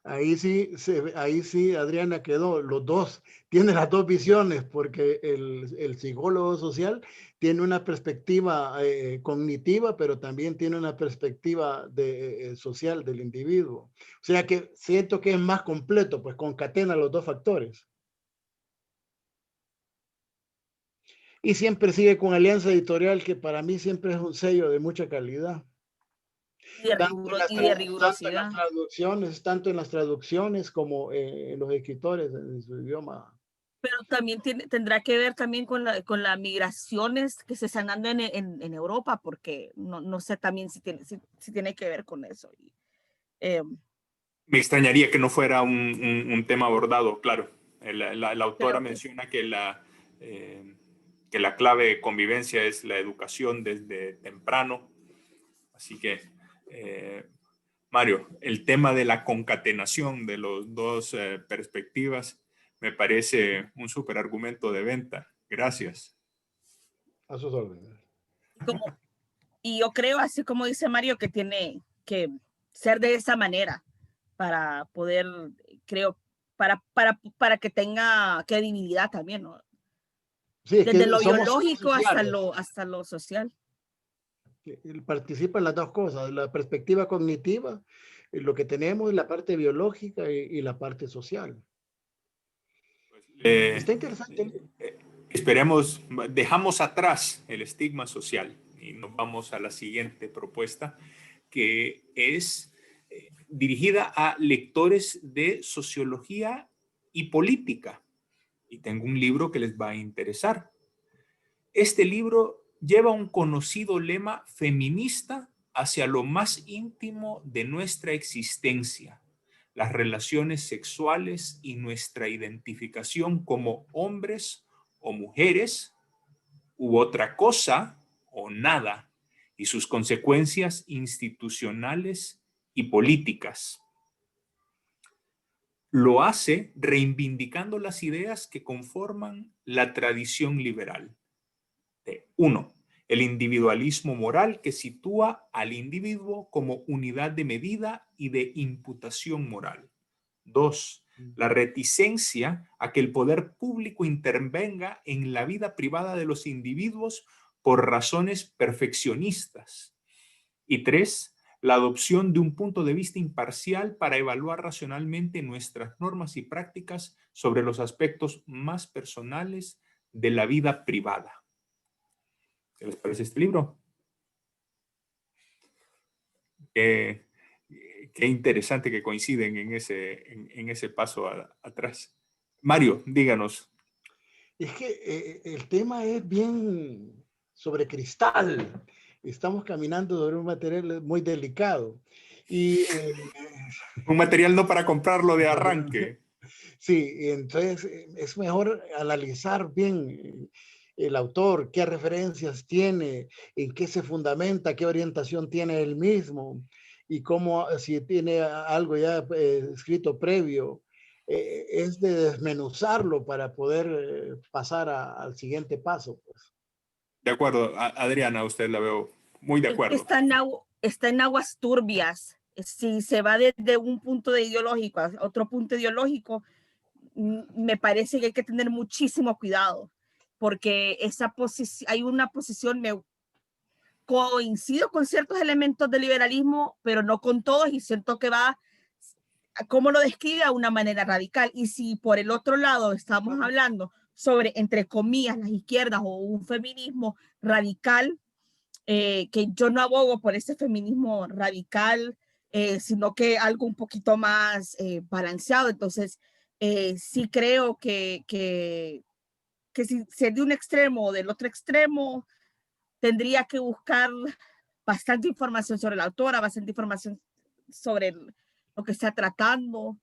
Ahí sí, Adriana quedó, los dos, tiene las dos visiones, porque el psicólogo social tiene una perspectiva cognitiva, pero también tiene una perspectiva social del individuo. O sea que siento que es más completo, pues concatena los dos factores. Y siempre sigue con Alianza Editorial, que para mí siempre es un sello de mucha calidad. Y de rigurosidad. Tanto en las traducciones como en los escritores en su idioma. Pero también tendrá que ver también con las migraciones que se están dando en Europa, porque no sé también si tiene que ver con eso. Me extrañaría que no fuera un tema abordado, claro. La autora menciona que la clave de convivencia es la educación desde temprano. Así que, Mario, el tema de la concatenación de las dos perspectivas me parece un súper argumento de venta. Gracias. A sus órdenes. Y yo creo, así como dice Mario, que tiene que ser de esa manera para poder, creo, para que tenga credibilidad también, ¿no? Sí, es Desde que lo somos biológico sociales. hasta lo social. Participan las dos cosas, la perspectiva cognitiva, lo que tenemos, la parte biológica y la parte social. Está interesante. Esperemos, dejamos atrás el estigma social y nos vamos a la siguiente propuesta, que es dirigida a lectores de sociología y política. Y tengo un libro que les va a interesar. Este libro lleva un conocido lema feminista hacia lo más íntimo de nuestra existencia, las relaciones sexuales y nuestra identificación como hombres o mujeres u otra cosa o nada, y sus consecuencias institucionales y políticas. Lo hace reivindicando las ideas que conforman la tradición liberal. 1. El individualismo moral, que sitúa al individuo como unidad de medida y de imputación moral. 2. La reticencia a que el poder público intervenga en la vida privada de los individuos por razones perfeccionistas. Y 3. La adopción de un punto de vista imparcial para evaluar racionalmente nuestras normas y prácticas sobre los aspectos más personales de la vida privada. ¿Qué les parece este libro? Qué interesante que coinciden en ese paso atrás. Mario, díganos. Es que el tema es bien sobre cristal. Estamos caminando sobre un material muy delicado. Y, Un material no para comprarlo de arranque. sí, entonces es mejor analizar bien el autor, qué referencias tiene, en qué se fundamenta, qué orientación tiene él mismo y cómo, si tiene algo ya escrito previo. Es de desmenuzarlo para poder pasar al siguiente paso. Pues. De acuerdo, Adriana, usted la veo muy de acuerdo. Está en aguas turbias. Si se va desde un punto de ideológico a otro punto ideológico, me parece que hay que tener muchísimo cuidado, porque hay una posición, coincido con ciertos elementos del liberalismo, pero no con todos, y siento que va, como lo describe, a una manera radical. Y si por el otro lado estamos hablando sobre, entre comillas, las izquierdas o un feminismo radical, que yo no abogo por ese feminismo radical, sino que algo un poquito más balanceado. Entonces, sí creo que si es de un extremo o del otro extremo, tendría que buscar bastante información sobre la autora, bastante información sobre lo que está tratando,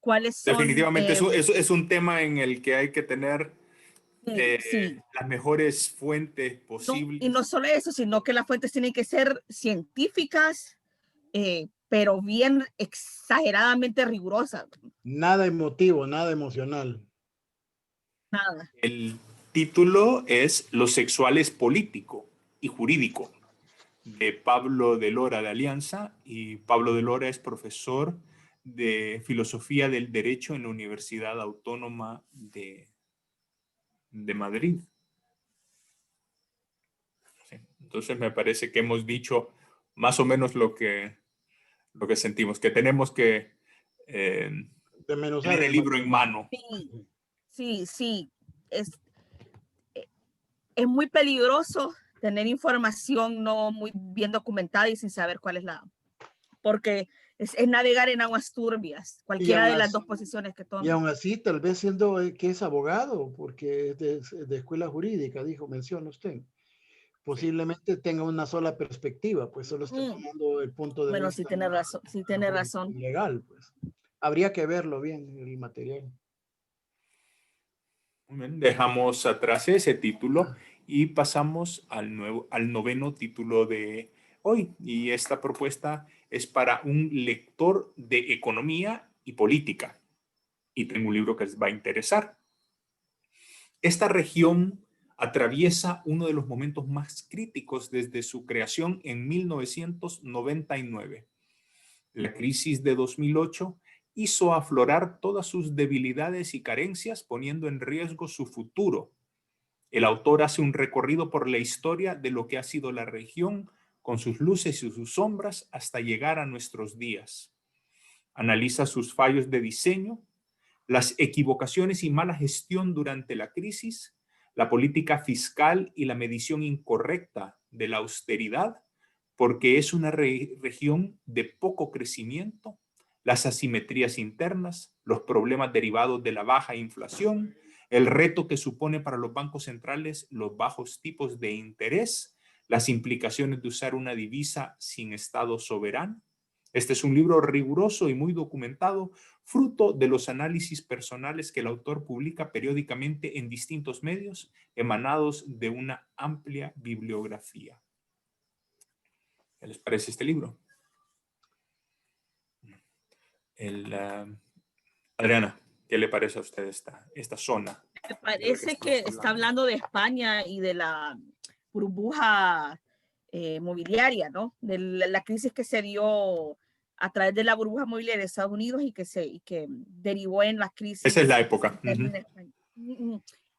cuáles son... Definitivamente es un tema en el que hay que tener sí. las mejores fuentes No, posibles. y no solo eso, sino que las fuentes tienen que ser científicas, pero bien exageradamente rigurosas. Nada emotivo, nada emocional. Nada. El título es Lo sexual es político y jurídico, de Pablo de Lora de Alianza, y Pablo de Lora es profesor de Filosofía del Derecho en la Universidad Autónoma de Madrid. Sí. Entonces me parece que hemos dicho más o menos lo que sentimos, que tenemos que tener el libro en mano. Sí. Es muy peligroso tener información no muy bien documentada y sin saber cuál es porque es navegar en aguas turbias, cualquiera de las dos posiciones que tome. Y aún así, tal vez siendo que es abogado, porque es de escuela jurídica, menciona usted, posiblemente tenga una sola perspectiva, pues solo está tomando el punto de vista. Sí tiene razón, sí tiene razón. Legal, pues. Habría que verlo bien, el material. Muy bien, dejamos atrás ese título y pasamos al noveno título de hoy. Y esta propuesta es para un lector de economía y política. Y tengo un libro que les va a interesar. Esta región atraviesa uno de los momentos más críticos desde su creación en 1999. La crisis de 2008 hizo aflorar todas sus debilidades y carencias, poniendo en riesgo su futuro. El autor hace un recorrido por la historia de lo que ha sido la región, con sus luces y sus sombras, hasta llegar a nuestros días. Analiza sus fallos de diseño, las equivocaciones y mala gestión durante la crisis, la política fiscal y la medición incorrecta de la austeridad, porque es una región de poco crecimiento, las asimetrías internas, los problemas derivados de la baja inflación, el reto que supone para los bancos centrales los bajos tipos de interés, las implicaciones de usar una divisa sin Estado soberano, Este es un libro riguroso y muy documentado, fruto de los análisis personales que el autor publica periódicamente en distintos medios, emanados de una amplia bibliografía. ¿Qué les parece este libro? Adriana, ¿qué le parece a usted esta zona? Me parece que está hablando de España y de la burbuja mobiliaria, ¿no? De la crisis que se dio a través de la burbuja mobiliaria de Estados Unidos y que derivó en la crisis. Esa es la época. En España.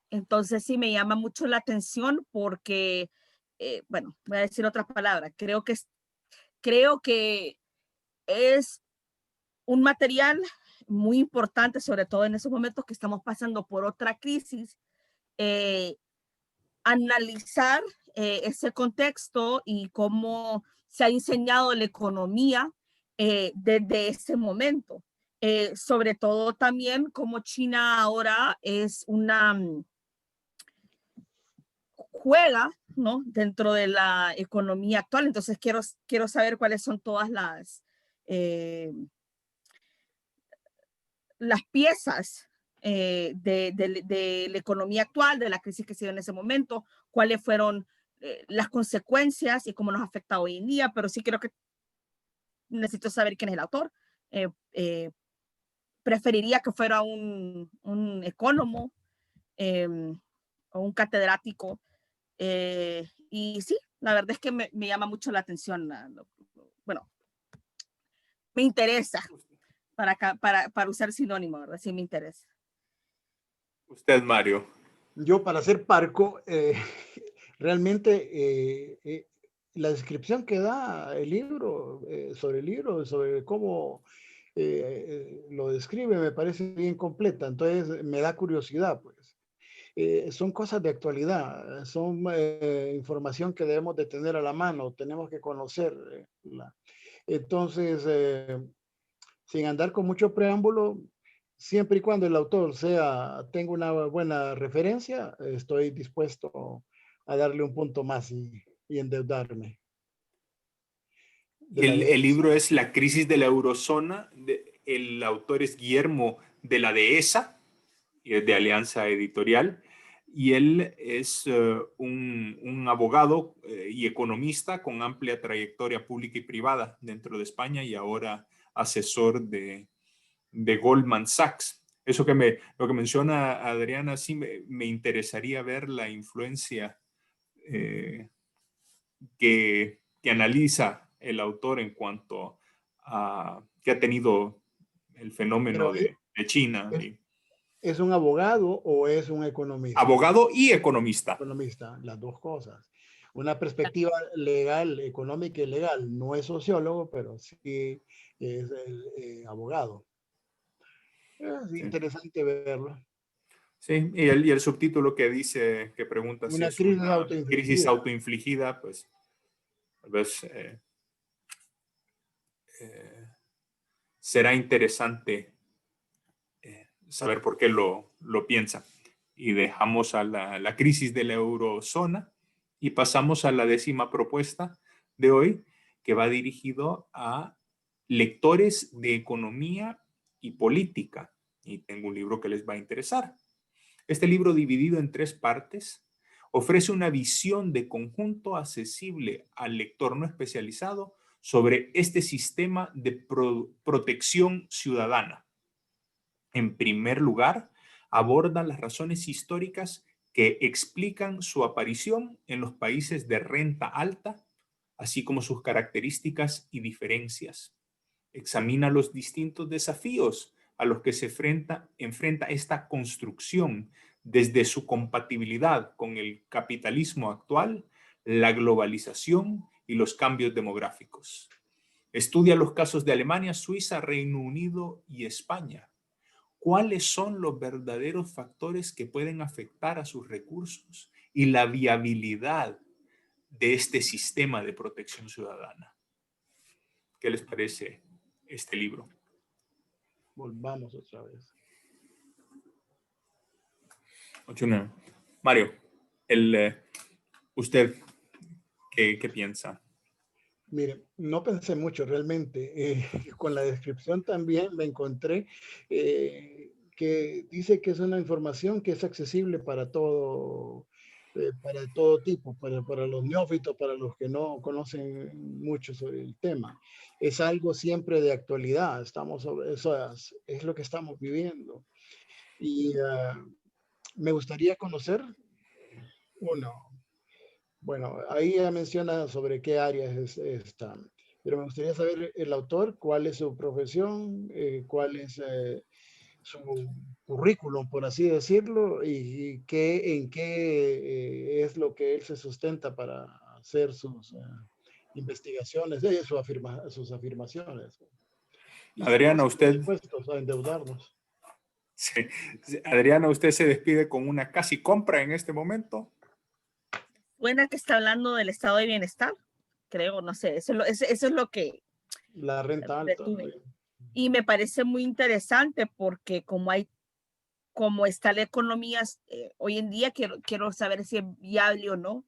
Entonces sí me llama mucho la atención porque, bueno, voy a decir otras palabras. Creo que es un material muy importante, sobre todo en esos momentos que estamos pasando por otra crisis, analizar ese contexto y cómo se ha diseñado la economía desde ese momento. Sobre todo también cómo China ahora es una juega, ¿no? Dentro de la economía actual. Entonces quiero saber cuáles son todas las piezas de la economía actual, de la crisis que se dio en ese momento, cuáles fueron las consecuencias y cómo nos afecta hoy en día, pero sí creo que necesito saber quién es el autor. Preferiría que fuera un ecónomo o un catedrático. Y sí, la verdad es que me llama mucho la atención. Bueno, me interesa para usar sinónimo, ¿verdad? Sí me interesa. Usted, Mario. Yo, para ser parco, realmente la descripción que da el libro, sobre cómo lo describe, me parece bien completa. Entonces, me da curiosidad, pues. Son cosas de actualidad, son información que debemos de tener a la mano, tenemos que conocerla. Entonces, sin andar con mucho preámbulo, siempre y cuando el autor tenga una buena referencia, estoy dispuesto a darle un punto más y endeudarme. El libro es La crisis de la eurozona. El autor es Guillermo de la Dehesa, y es de Alianza Editorial. Y él es un abogado y economista con amplia trayectoria pública y privada dentro de España y ahora asesor de Goldman Sachs. Eso lo que menciona Adriana, sí me interesaría ver la influencia que analiza el autor en cuanto a que ha tenido el fenómeno de China. ¿Es un abogado o es un economista? Abogado y economista. Economista, las dos cosas. Una perspectiva legal, económica y legal. No es sociólogo, pero sí es abogado. Es interesante verlo. Sí, y el subtítulo que dice, que pregunta si es una crisis autoinfligida, pues tal vez será interesante saber por qué lo piensa. Y dejamos a la crisis de la eurozona y pasamos a la 10ª propuesta de hoy, que va dirigido a lectores de economía y política. Y tengo un libro que les va a interesar. Este libro, dividido en 3 partes, ofrece una visión de conjunto accesible al lector no especializado sobre este sistema de protección ciudadana. En primer lugar, aborda las razones históricas que explican su aparición en los países de renta alta, así como sus características y diferencias. Examina los distintos desafíos a los que se enfrenta esta construcción, desde su compatibilidad con el capitalismo actual, la globalización y los cambios demográficos. Estudia los casos de Alemania, Suiza, Reino Unido y España. ¿Cuáles son los verdaderos factores que pueden afectar a sus recursos y la viabilidad de este sistema de protección ciudadana? ¿Qué les parece este libro? Volvamos otra vez. Mario, ¿usted qué piensa? Mire, no pensé mucho realmente. Con la descripción también me encontré que dice que es una información que es accesible para todo tipo, para los neófitos, para los que no conocen mucho sobre el tema. Es algo siempre de actualidad. Estamos sobre eso, es lo que estamos viviendo. Y me gustaría conocer uno. Bueno, ahí ya menciona sobre qué áreas están, pero me gustaría saber el autor, cuál es su profesión, cuál es su currículum, por así decirlo, y en qué es lo que él se sustenta para hacer sus investigaciones, sus afirmaciones. Y si Adriana, estamos usted, dispuestos a endeudarnos. sí, Adriana, usted se despide con una casi compra en este momento. Buena que está hablando del estado de bienestar, creo, no sé, eso es lo que La renta alta, ¿no? retuve. Y me parece muy interesante porque como está la economía hoy en día, quiero saber si es viable o no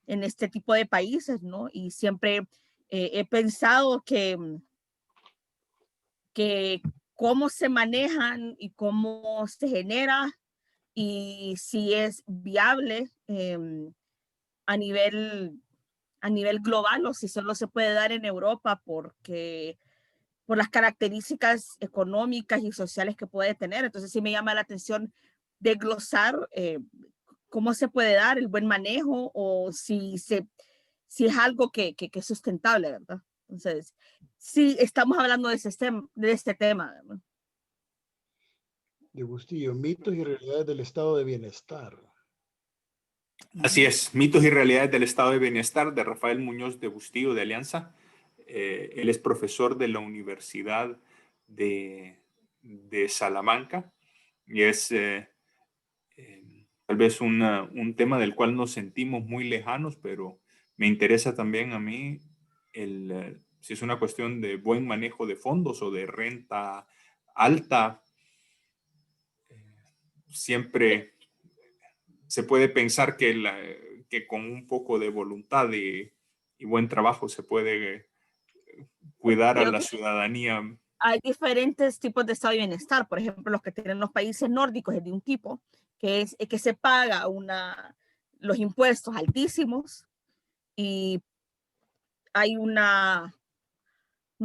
en este tipo de países, ¿no? Y siempre he pensado que cómo se manejan y cómo se genera y si es viable a nivel a nivel global o si solo se puede dar en Europa porque por las características económicas y sociales que puede tener. Entonces sí me llama la atención desglosar cómo se puede dar el buen manejo o si es algo que es sustentable, ¿verdad? Entonces, sí, estamos hablando de este tema, ¿verdad? De Bustillo, mitos y realidades del estado de bienestar. Así es, Mitos y realidades del estado de bienestar de Rafael Muñoz de Bustillo de Alianza. Él es profesor de la Universidad de Salamanca y es tal vez un tema del cual nos sentimos muy lejanos, pero me interesa también a mí si es una cuestión de buen manejo de fondos o de renta alta. Siempre se puede pensar que con un poco de voluntad y buen trabajo se puede cuidar a Creo la que ciudadanía. hay diferentes tipos de estado de bienestar. Por ejemplo, los que tienen los países nórdicos es de un tipo, que es que se paga los impuestos altísimos y hay no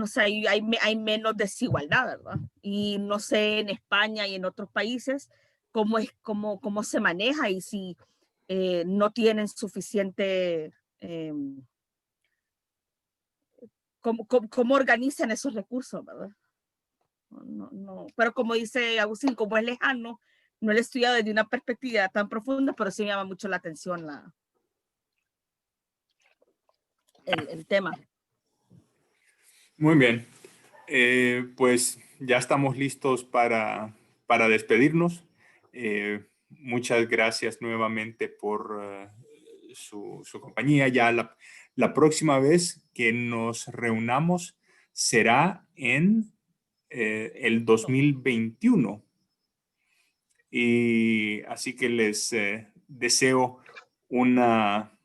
sé, hay menos desigualdad, ¿verdad? Y no sé en España y en otros países cómo se maneja y si no tienen suficiente, cómo organizan esos recursos, ¿verdad? No. Pero como dice Agustín, como es lejano, no lo he estudiado desde una perspectiva tan profunda, pero sí me llama mucho la atención el tema. Muy bien, pues ya estamos listos para despedirnos. Muchas gracias nuevamente por su compañía. Ya la próxima vez que nos reunamos será en el 2021. Y así que les deseo una,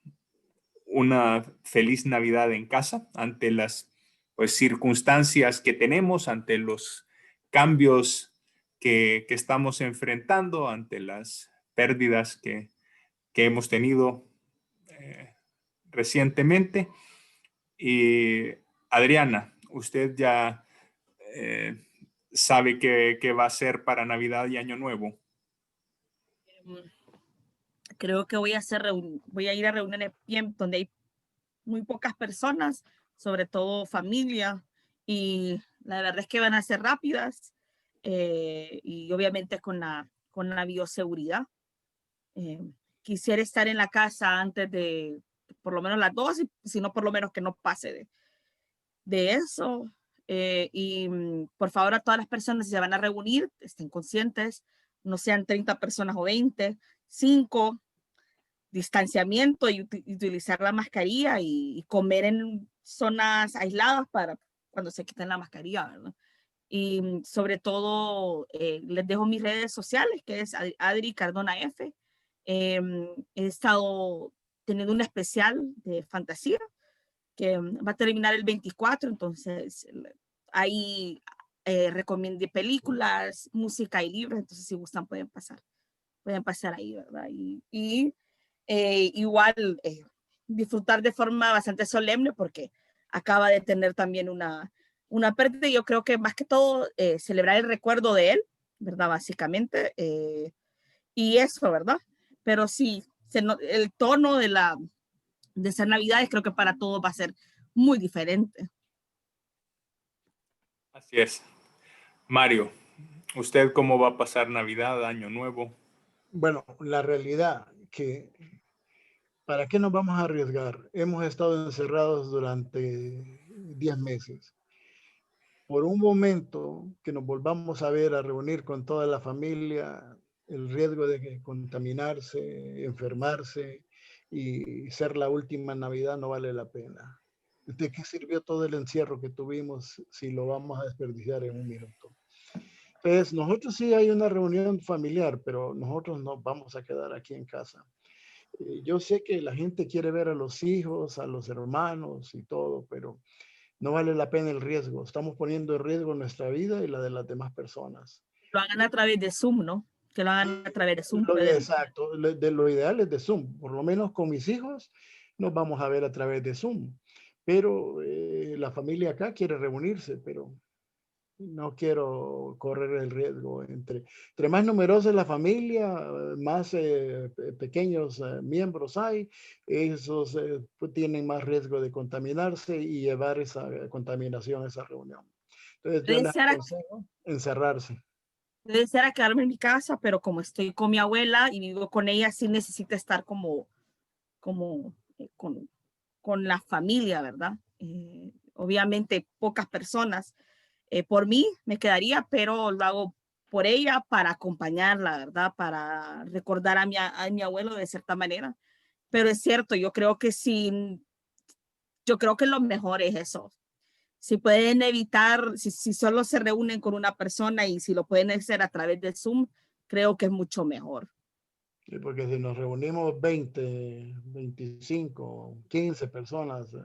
una feliz Navidad en casa ante las pues, circunstancias que tenemos, ante los cambios que estamos enfrentando, ante las pérdidas que hemos tenido recientemente. Y Adriana, usted ya eh, sabe qué va a ser para Navidad y Año Nuevo. Creo que voy a ir a reuniones bien donde hay muy pocas personas, sobre todo familia, y la verdad es que van a ser rápidas y obviamente con la bioseguridad. Eh, Quisiera estar en la casa antes de por lo menos las 2, si no por lo menos que no pase de eso. Y por favor a todas las personas si se van a reunir, estén conscientes, no sean 30 personas o 20, 5, distanciamiento y utilizar la mascarilla y comer en zonas aisladas para cuando se quiten la mascarilla, ¿verdad? Y sobre todo les dejo mis redes sociales, que es Adri Cardona F. He estado teniendo un especial de fantasía que va a terminar el 24, entonces ahí recomiendo películas, música y libros, entonces si gustan pueden pasar ahí, ¿verdad? Y igual disfrutar de forma bastante solemne porque acaba de tener también una pérdida. Yo creo que más que todo celebrar el recuerdo de él, ¿verdad? Básicamente. Y eso, ¿verdad? Pero sí, el tono de esas navidades creo que para todos va a ser muy diferente. Así es. Mario, ¿usted cómo va a pasar Navidad, Año Nuevo? Bueno, la realidad que ¿para qué nos vamos a arriesgar? Hemos estado encerrados durante 10 meses. Por un momento que nos volvamos a ver, a reunir con toda la familia, el riesgo de contaminarse, enfermarse y ser la última Navidad no vale la pena. ¿De qué sirvió todo el encierro que tuvimos si lo vamos a desperdiciar en un minuto? Pues nosotros sí hay una reunión familiar, pero nosotros nos vamos a quedar aquí en casa. Yo sé que la gente quiere ver a los hijos, a los hermanos y todo, pero no vale la pena el riesgo. Estamos poniendo en riesgo nuestra vida y la de las demás personas. Lo hagan a través de Zoom, ¿no? Que lo hagan a través de Zoom. Exacto, de lo ideal es de Zoom. Por lo menos con mis hijos nos vamos a ver a través de Zoom. Pero la familia acá quiere reunirse, pero no quiero correr el riesgo. Entre más numerosa es la familia, más pequeños miembros hay, esos pues, tienen más riesgo de contaminarse y llevar esa contaminación a esa reunión. Entonces yo les aconsejo encerrarse. Debe ser a quedarme en mi casa, pero como estoy con mi abuela y vivo con ella, sí necesito estar con la familia, ¿verdad? Obviamente pocas personas. Por mí me quedaría, pero lo hago por ella para acompañarla, ¿verdad? Para recordar a mi abuelo de cierta manera. Pero es cierto, yo creo que lo mejor es eso. Si pueden evitar, si solo se reúnen con una persona y si lo pueden hacer a través de Zoom, creo que es mucho mejor. Sí, porque si nos reunimos 20, 25, 15 personas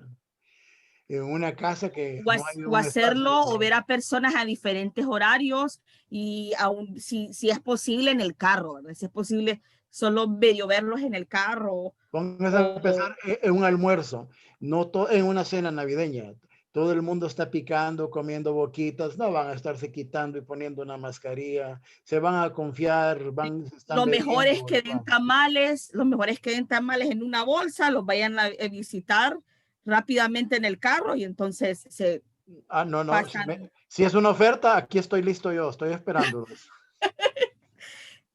en una casa que no hay O un espacio. hacerlo o ver a personas a diferentes horarios y aún si es posible en el carro, ¿verdad? Si es posible solo medio verlos en el carro. Pónganse a empezar en un almuerzo, no en una cena navideña. Todo el mundo está picando, comiendo boquitas, no van a estarse quitando y poniendo una mascarilla, se van a confiar, están lo mejor es que bebiendo. lo mejor es que den tamales en una bolsa, los vayan a visitar rápidamente en el carro y entonces se no, pasan. si es una oferta, aquí estoy listo yo, estoy esperándolos.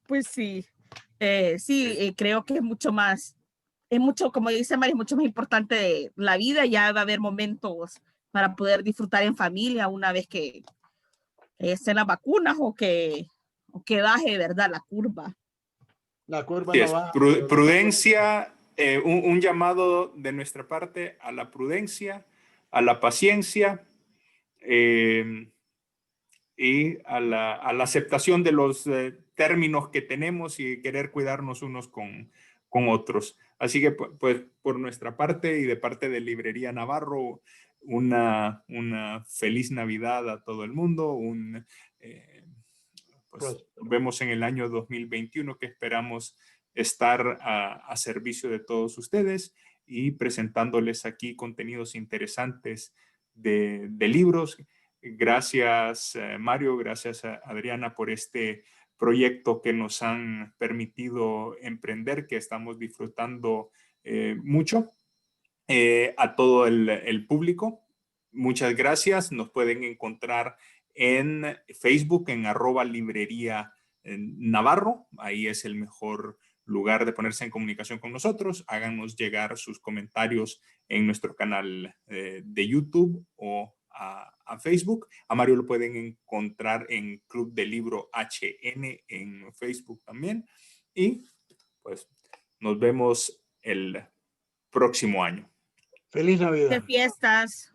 Pues sí, creo que es mucho, como dice Mari, es mucho más importante la vida. Ya va a haber momentos para poder disfrutar en familia una vez que estén las vacunas o que baje, ¿verdad? La curva. La curva Sí, no es va. prudencia, un llamado de nuestra parte a la prudencia, a la paciencia y a la aceptación de los términos que tenemos y querer cuidarnos unos con otros. Así que, pues, por nuestra parte y de parte de Librería Navarro, una feliz Navidad a todo el mundo. Pues, nos vemos en el año 2021, que esperamos estar a servicio de todos ustedes y presentándoles aquí contenidos interesantes de libros. Gracias, Mario, gracias a Adriana por este proyecto que nos han permitido emprender, que estamos disfrutando mucho. A todo el público, muchas gracias. Nos pueden encontrar en Facebook en @librería Navarro. Ahí es el mejor lugar de ponerse en comunicación con nosotros. Háganos llegar sus comentarios en nuestro canal de YouTube o a Facebook. A Mario lo pueden encontrar en Club de Libro HN en Facebook también. Y pues nos vemos el próximo año. Feliz Navidad. De fiestas.